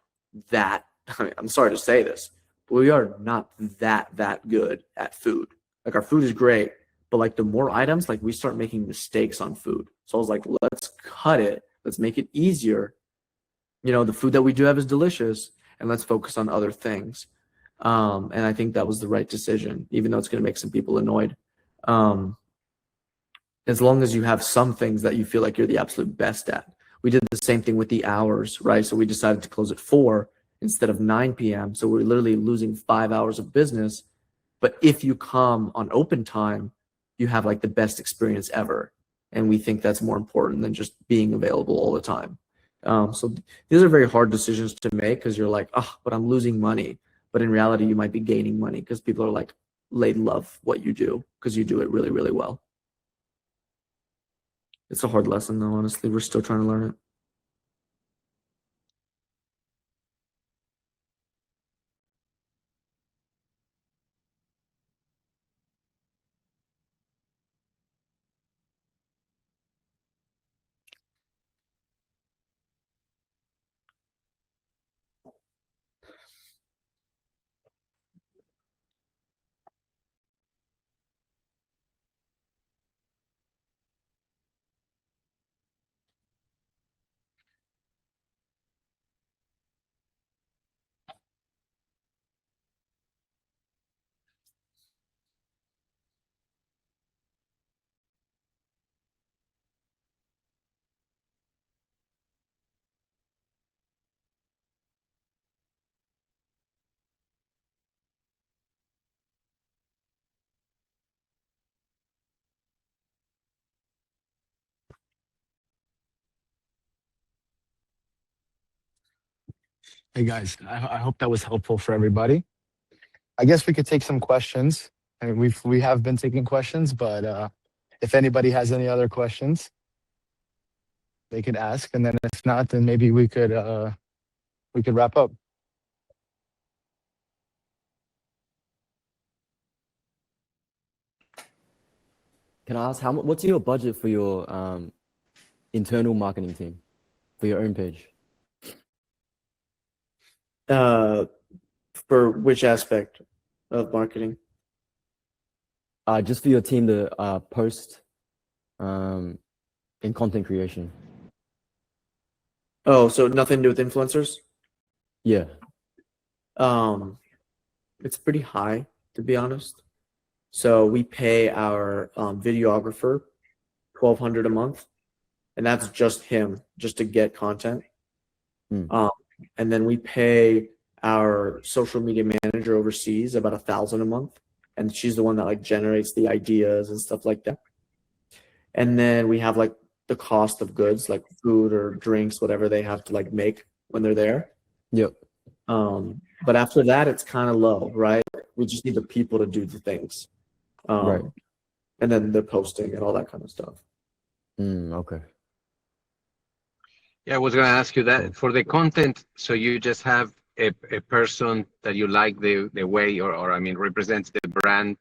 that. I mean, I'm sorry to say this, but we are not that good at food. Like, our food is great, but like, the more items, like, we start making mistakes on food. So I was like, let's cut it. Let's make it easier. You know, the food that we do have is delicious, and let's focus on other things. And I think that was the right decision, even though it's going to make some people annoyed. As long as you have some things that you feel like you're the absolute best at. We did the same thing with the hours, right? So we decided to close at 4 instead of 9 p.m. So we're literally losing 5 hours of business. But if you come on open time, you have like the best experience ever. And we think that's more important than just being available all the time. So these are very hard decisions to make, because you're like, oh, but I'm losing money. But in reality, you might be gaining money because people are like, they love what you do because you do it really, really well. It's a hard lesson though, honestly. We're still trying to learn it. Hey guys, I hope that was helpful for everybody. I guess we could take some questions. I mean, we have been taking questions, but if anybody has any other questions, they could ask, and then if not, then maybe we could wrap up. Can I ask what's your budget for your internal marketing team for your own page? For which aspect of marketing? Just for your team to post in content creation. Oh, so nothing to do with influencers? Yeah. It's pretty high, to be honest. So we pay our videographer $1,200 a month, and that's just him, just to get content. And then we pay our social media manager overseas about $1,000 a month, and she's the one that like generates the ideas and stuff like that. And then we have like the cost of goods, like food or drinks, whatever they have to like make when they're there. Yep. But after that, it's kind of low, right? We just need the people to do the things. Right. And then the posting and all that kind of stuff. Okay. Yeah, I was going to ask you that for the content. So you just have a person that you like the way, or I mean, represents the brand,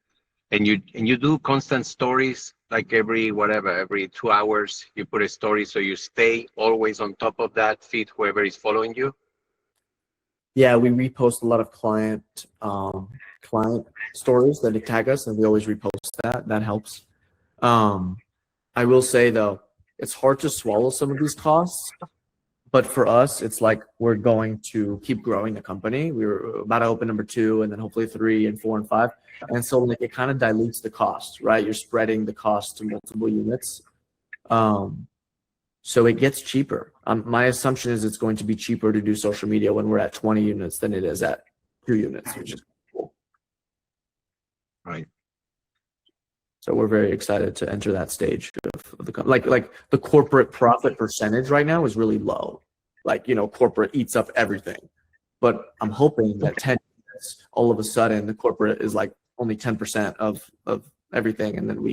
and you do constant stories like every 2 hours you put a story, so you stay always on top of that feed whoever is following you. Yeah, we repost a lot of client stories that they tag us, and we always repost that. That helps. I will say though, it's hard to swallow some of these costs, but for us, it's like we're going to keep growing the company. We're about to open number 2, and then hopefully 3 and 4 and 5. And so like it kind of dilutes the cost, right? You're spreading the cost to multiple units. So it gets cheaper. My assumption is it's going to be cheaper to do social media when we're at 20 units than it is at 2 units, which is cool. Right. So we're very excited to enter that stage of the like the corporate profit percentage right now is really low. Like, you know, corporate eats up everything. But I'm hoping that 10 units, all of a sudden the corporate is like only 10% of everything, and then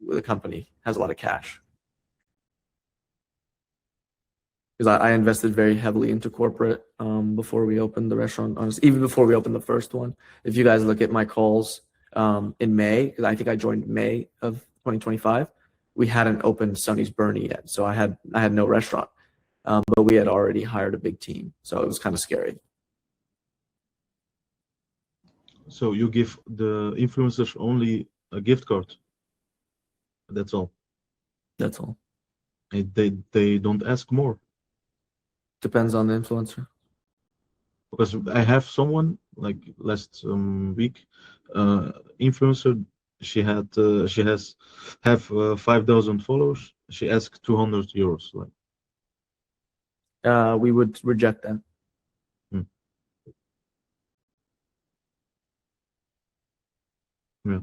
the company has a lot of cash. Because I invested very heavily into corporate before we opened the restaurant, honestly, even before we opened the first one. If you guys look at my calls in May, because I think I joined May of 2025, we hadn't opened Sonny's Bernie yet. So I had no restaurant, but we had already hired a big team. So it was kind of scary. So you give the influencers only a gift card. That's all. That's all. They don't ask more. Depends on the influencer. Because I have someone like last week, influencer. She has 5,000 followers. She asked 200 euros. Like, We would reject that. yeah.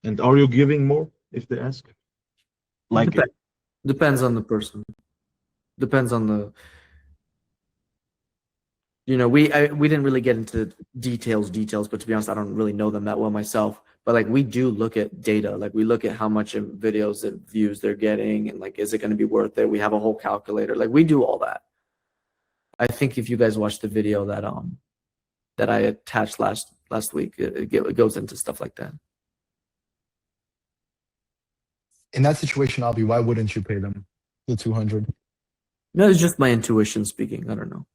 And are you giving more if they ask? Like, Depends on the person. Depends on the. You know, we didn't really get into details, but to be honest, I don't really know them that well myself. But like we do look at data, like we look at how much of videos that views they're getting, and like is it going to be worth it? We have a whole calculator, like we do all that. I think if you guys watched the video that I attached last week, it goes into stuff like that. In that situation, Albi, why wouldn't you pay them the 200? No, it's just my intuition speaking. I don't know.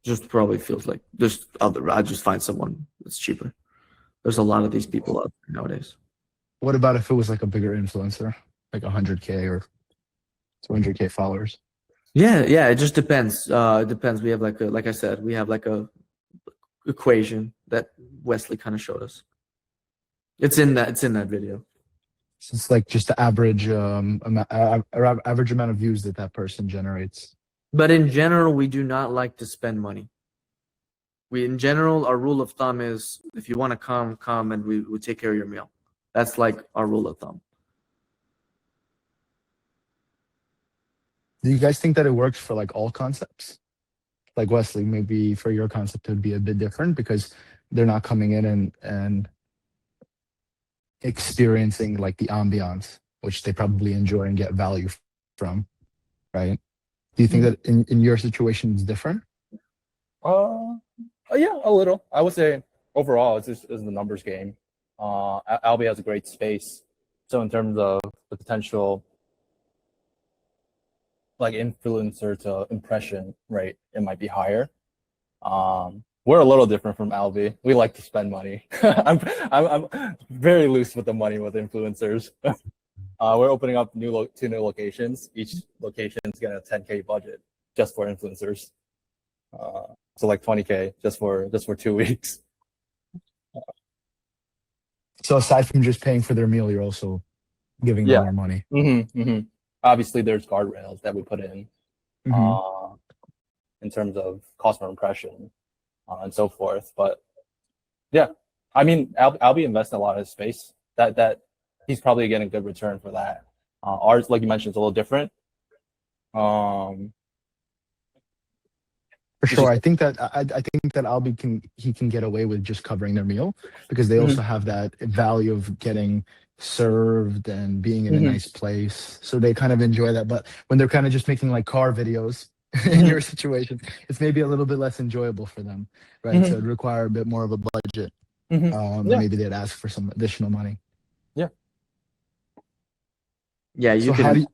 Just probably feels like there's other. I just find someone that's cheaper. There's a lot of these people out there nowadays. What about if it was like a bigger influencer, like 100K or 200K followers? Yeah, it just depends. It depends. We have like I said, we have like a equation that Wesley kind of showed us. It's in that video. So it's like just the average average amount of views that person generates. But in general, we do not like to spend money. In general, our rule of thumb is if you want to come, and we take care of your meal. That's like our rule of thumb. Do you guys think that it works for like all concepts? Like Wesley, maybe for your concept it would be a bit different because they're not coming in and experiencing like the ambiance, which they probably enjoy and get value from, right? Do you think that in your situation it's different? Yeah, a little. I would say overall it's the numbers game. Albi has a great space, so in terms of the potential like influencer to impression rate, it might be higher. We're a little different from Albi. We like to spend money. I'm very loose with the money with influencers. We're opening up two new locations. Each location is getting a 10K budget just for influencers. So like 20K just for 2 weeks. So aside from just paying for their meal, you're also giving them more money. Obviously, there's guardrails that we put in terms of cost per impression and so forth. But yeah, I mean, Albi invests in a lot of his space. That he's probably getting good return for that. Ours, like you mentioned, is a little different. For sure. I think that Albi can get away with just covering their meal because they also have that value of getting served and being in a nice place. So they kind of enjoy that. But when they're kind of just making like car videos in your situation, it's maybe a little bit less enjoyable for them, right? So it'd require a bit more of a budget. Maybe they'd ask for some additional money. Yeah, So how do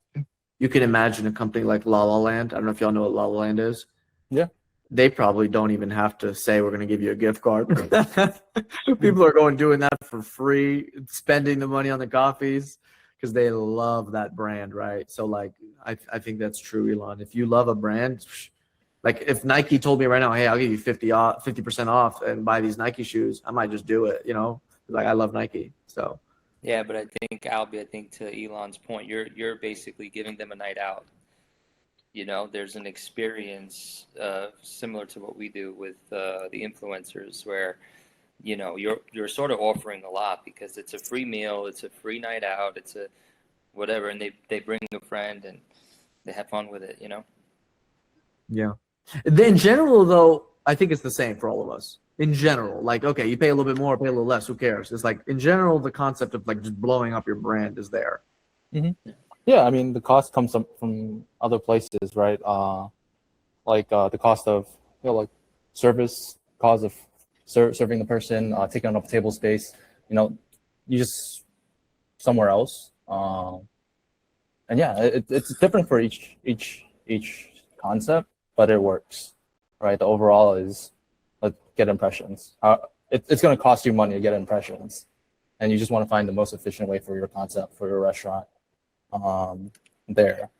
you can imagine a company like La La Land. I don't know if y'all know what La La Land is. Yeah. They probably don't even have to say we're going to give you a gift card. People are going doing that for free, spending the money on the coffees because they love that brand, right? So like, I think that's true, Elon. If you love a brand, like if Nike told me right now, hey, I'll give you 50% off and buy these Nike shoes, I might just do it. You know, like I love Nike, so. Yeah, but I think Albi, I think to Elon's point, you're basically giving them a night out. You know, there's an experience similar to what we do with the influencers, where you know you're sort of offering a lot because it's a free meal, it's a free night out, it's a whatever, and they bring a friend and they have fun with it. You know. Yeah. In general, though, I think it's the same for all of us. In general, like, okay, you pay a little bit more, pay a little less, who cares? It's like, in general, the concept of like just blowing up your brand is there. Yeah, I mean the cost comes from other places, right? The cost of like service, cost of serving the person, taking up table space. You know, you just somewhere else. And yeah, it's different for each concept, but it works, right? The overall is get impressions. It's going to cost you money to get impressions, and you just want to find the most efficient way for your concept, for your restaurant. There.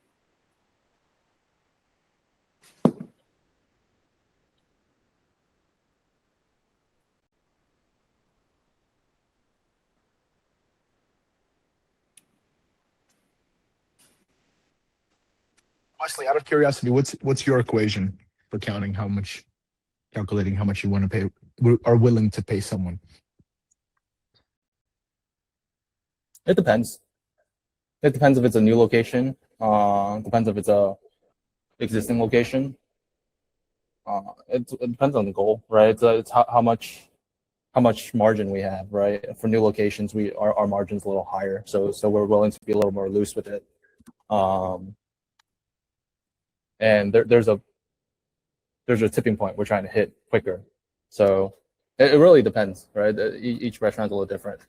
Wesley, out of curiosity, what's your equation for calculating how much you want to pay, are willing to pay someone? It depends. It depends if it's a new location. Depends if it's a existing location. It depends on the goal, right? It's how much margin we have, right? For new locations, our margin's a little higher, so we're willing to be a little more loose with it. And there's a tipping point we're trying to hit quicker. So it really depends, right? Each restaurant's a little different.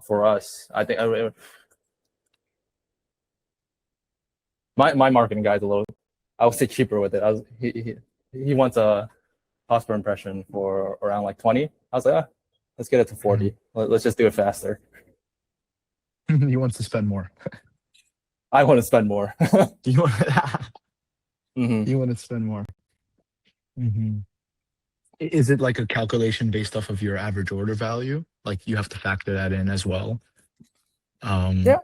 For us, I think my marketing guy's a little, I would say, cheaper with it. He wants a cost per impression for around like 20. I was like, let's get it to 40. Let's just do it faster. He wants to spend more. I want to spend more. You want to spend more. Is it like a calculation based off of your average order value? Like you have to factor that in as well? Yeah.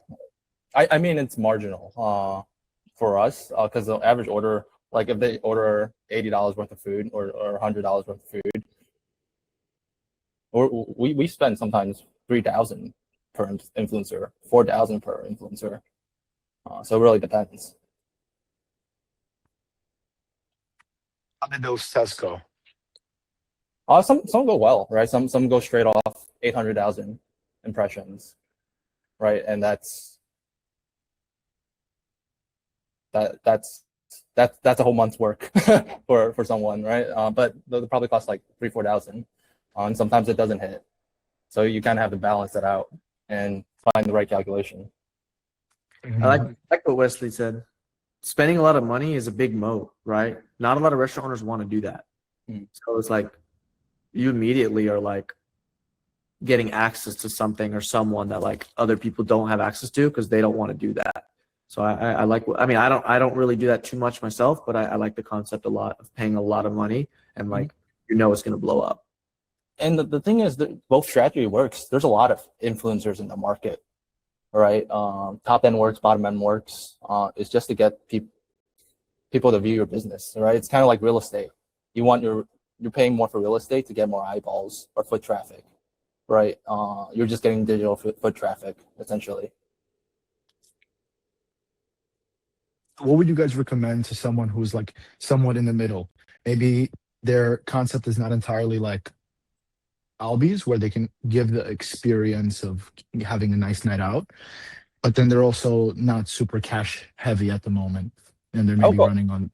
I mean, it's marginal for us because the average order, like if they order $80 worth of food or $100 worth of food, or we spend sometimes $3,000 per influencer, $4,000 per influencer. So it really depends. How did those tests go? Some go well, right? Some go straight off 800,000 impressions, right? And that's a whole month's work for someone, right? But they'll probably cost like 3,000-4,000, and sometimes it doesn't hit. So you kind of have to balance that out and find the right calculation. I like what Wesley said. Spending a lot of money is a big moat, right? Not a lot of restaurant owners want to do that. So it's like you immediately are like getting access to something or someone that like other people don't have access to because they don't want to do that. So I like, I mean, I don't really do that too much myself, but I like the concept a lot of paying a lot of money and like, you know, it's going to blow up. And the thing is that both strategy works. There's a lot of influencers in the market, right? Top end works, bottom end works. It's just to get people to view your business, right? It's kind of like real estate. You're paying more for real estate to get more eyeballs or foot traffic, right? You're just getting digital foot traffic essentially. What would you guys recommend to someone who's like somewhat in the middle? Maybe their concept is not entirely like Albi's, where they can give the experience of having a nice night out, but then they're also not super cash heavy at the moment, and they're I would maybe go. running on.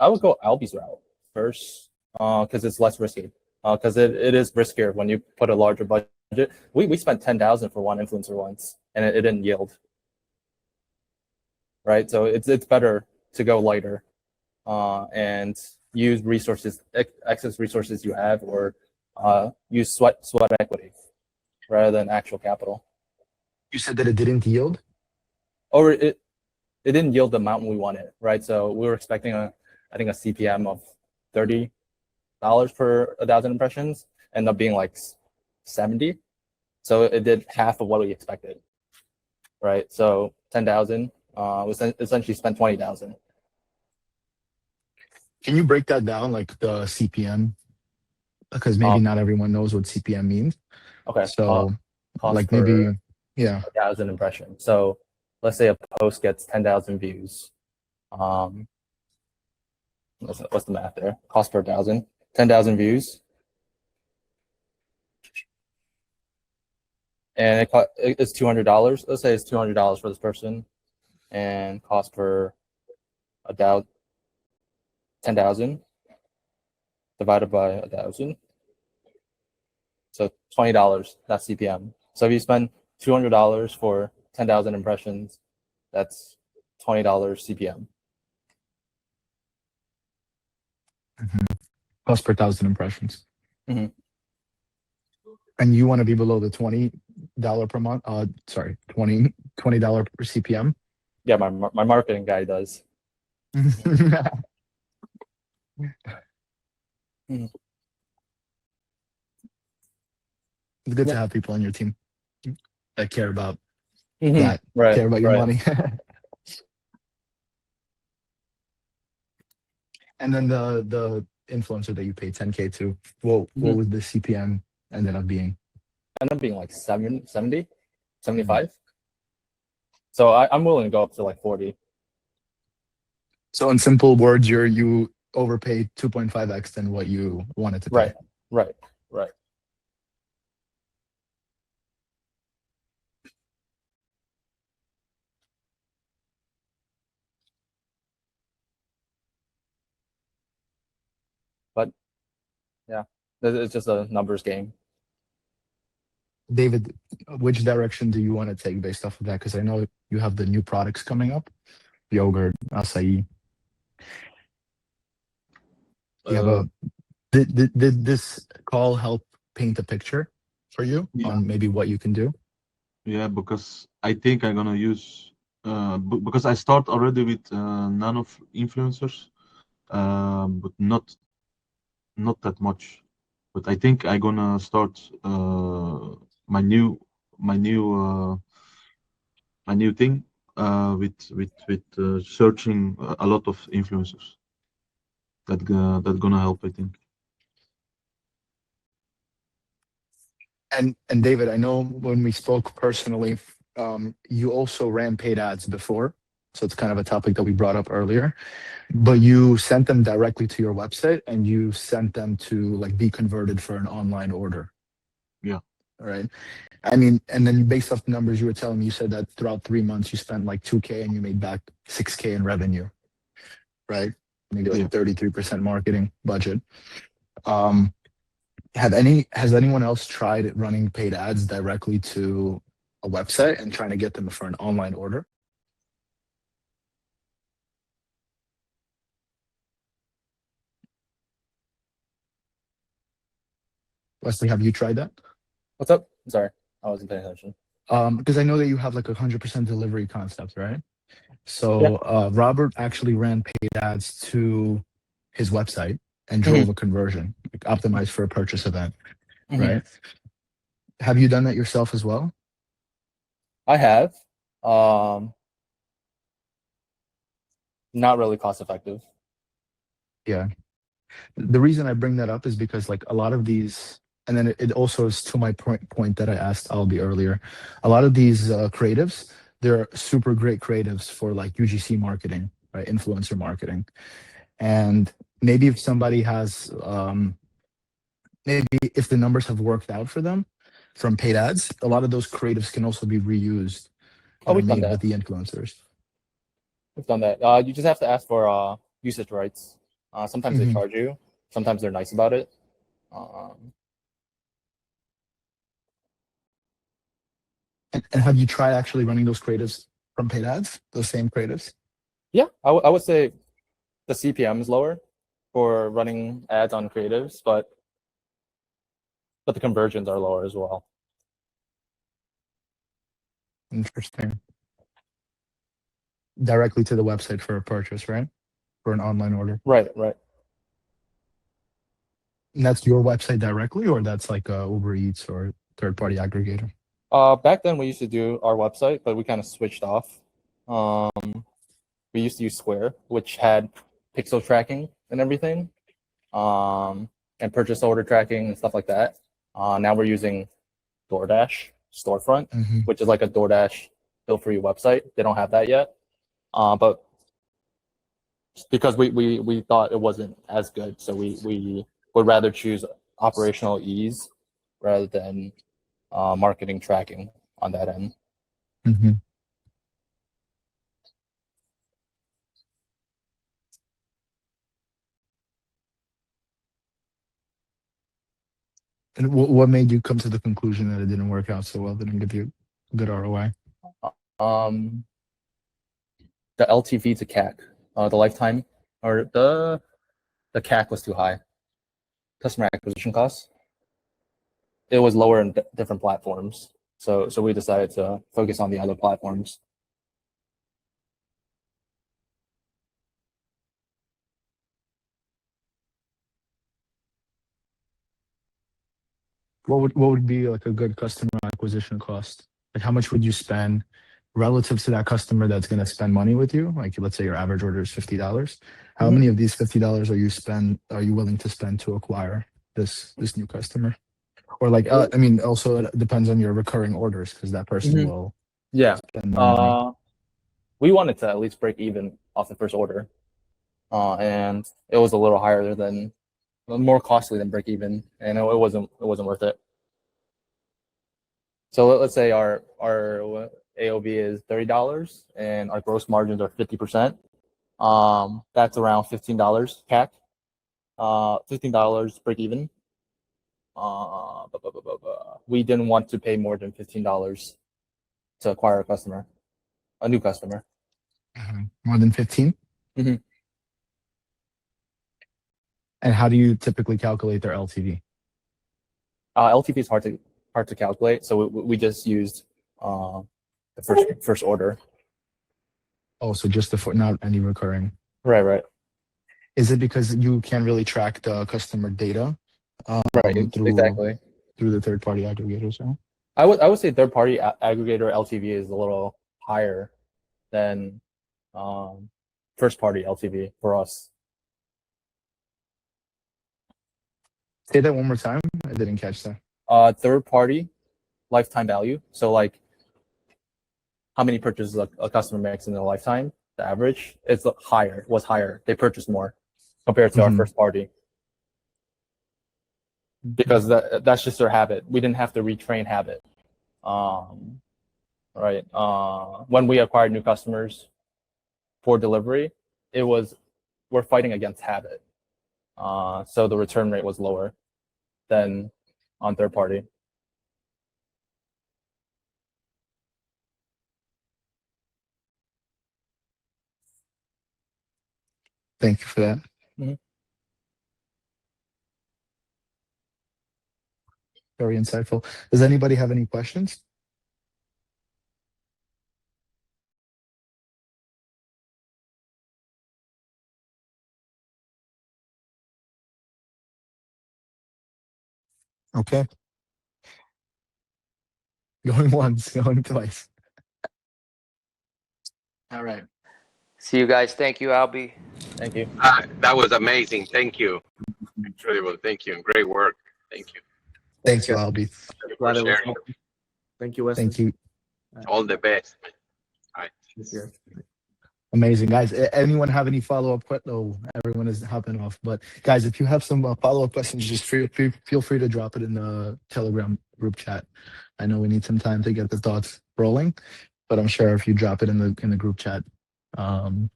I would go Albi's route first, because it's less risky. Because it is riskier when you put a larger budget. We spent 10,000 for one influencer once, and it didn't yield. Right, so it's better to go lighter, and use resources, excess resources you have, or use sweat equity rather than actual capital. You said that it didn't yield. Or it didn't yield the amount we wanted, right? So we were expecting I think a CPM of $30 per 1,000 impressions, ended up being like 70. So it did half of what we expected, right? So 10,000, we essentially spent 20,000. Can you break that down, like the CPM? Because maybe not everyone knows what CPM means. Okay. So, Cost like per maybe, yeah. 1,000 impressions. So let's say a post gets 10,000 views. What's the math there? Cost per 1,000, 10,000 views. And it's $200. Let's say it's $200 for this person, and cost per 10,000 divided by 1,000. So $20. That's CPM. So if you spend $200 for 10,000 impressions, that's $20 CPM. Cost per 1,000 impressions. Mhm. And you want to be below the $20 per month? Sorry, $20 per CPM. Yeah, my marketing guy does. It's good to have people on your team that care about Mhm. that, Right, care about your right. money. And then the influencer that you pay 10K to, what would the CPM ended up being? Ended up being like 70, 75. So I'm willing to go up to like 40. So in simple words, you overpaid 2.5x than what you wanted to pay. Right. But yeah, it's just a numbers game. David, which direction do you want to take based off of that? Because I know you have the new products coming up, yogurt, acai. Did this call help paint a picture for you on maybe what you can do? Yeah, because I think I'm gonna use because I start already with nano influencers, but not that much. But I think I'm gonna start my new thing with searching a lot of influencers. That's gonna help, I think. And David, I know when we spoke personally, you also ran paid ads before, so it's kind of a topic that we brought up earlier. But you sent them directly to your website, and you sent them to like be converted for an online order. Yeah. All right. I mean, and then based off the numbers you were telling me, you said that throughout 3 months you spent like 2K and you made back 6K in revenue, right? Maybe like 33% marketing budget. Has anyone else tried running paid ads directly to a website and trying to get them for an online order? Wesley, have you tried that? What's up? Sorry, I wasn't paying attention. Because I know that you have like 100% delivery concept, right? So Robert actually ran paid ads to his website and drove a conversion, like optimized for a purchase event, right? Have you done that yourself as well? I have. Not really cost effective. Yeah. The reason I bring that up is because like a lot of these, and then it also is to my point that I asked Albi earlier, a lot of these creatives, they're super great creatives for like UGC marketing, right? Influencer marketing. And maybe if somebody has, maybe if the numbers have worked out for them from paid ads, a lot of those creatives can also be reused Oh, and we've done made that. with the influencers. We've done that. You just have to ask for usage rights. Sometimes they Mhm. charge you. Sometimes they're nice about it. And have you tried actually running those creatives from paid ads, those same creatives? Yeah, I would say the CPM is lower for running ads on creatives, but the conversions are lower as well. Interesting. Directly to the website for a purchase, right? For an online order. Right, right. And that's your website directly, or that's like Uber Eats or third-party aggregator? Back then we used to do our website, but we kind of switched off. We used to use Square, which had pixel tracking and everything, and purchase order tracking and stuff like that. Now we're using DoorDash Storefront, Mhm. which is like a DoorDash built for you website. They don't have that yet, but because we thought it wasn't as good, so we would rather choose operational ease rather than marketing tracking on that end. Mhm. And what made you come to the conclusion that it didn't work out so well, didn't give you good ROI? The LTV to CAC, the lifetime or the CAC was too high. Customer acquisition costs. It was lower in different platforms, so we decided to focus on the other platforms. What would be like a good customer acquisition cost? Like how much would you spend relative to that customer that's going to spend money with you? Like let's say your average order is $50. How Mhm. many of these $50 are you willing to spend to acquire this new customer? Or like I mean, also it depends on your recurring orders because that person Mhm. will Yeah. spend more money. We wanted to at least break even off the first order, and it was a little higher than, more costly than break even, and it wasn't worth it. So let's say our AOV is $30 and our gross margins are 50%. That's around $15 CAC. $15 break even. We didn't want to pay more than $15 to acquire a new customer. More than 15? Mhm. And how do you typically calculate their LTV? LTV is hard to calculate, so we just used the first order. Oh, so just not any recurring. Right. Is it because you can't really track the customer data Right. Exactly. through the third-party aggregators? Huh? I would say third party aggregator LTV is a little higher than first party LTV for us. Say that one more time. I didn't catch that. Third party lifetime value. So like how many purchases a customer makes in their lifetime, the average was higher. They purchased more compared to our Mhm. first party. Because that's just their habit. We didn't have to retrain habit. Right. When we acquired new customers for delivery, we're fighting against habit. So the return rate was lower than on third party. Thank you for that. Mhm. Very insightful. Does anybody have any questions? Okay. Going once, going twice. All right. See you guys. Thank you, Albi. Thank you. That was amazing. Thank you. Incredible. Thank you. Great work. Thank you. Thank you, guys. Albi. For Glad it was sharing. helpful. Thank you, Wesley. Thank you. All the best. All right. Take care. Amazing, guys. Anyone have any follow-up questions? No, everyone is hopping off. But guys, if you have some follow-up questions, just feel free to drop it in the Telegram group chat. I know we need some time to get the thoughts rolling, but I'm sure if you drop it in the group chat, we'll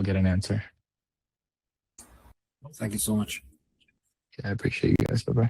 get an answer. Thank you so much. I appreciate you guys. Bye-bye.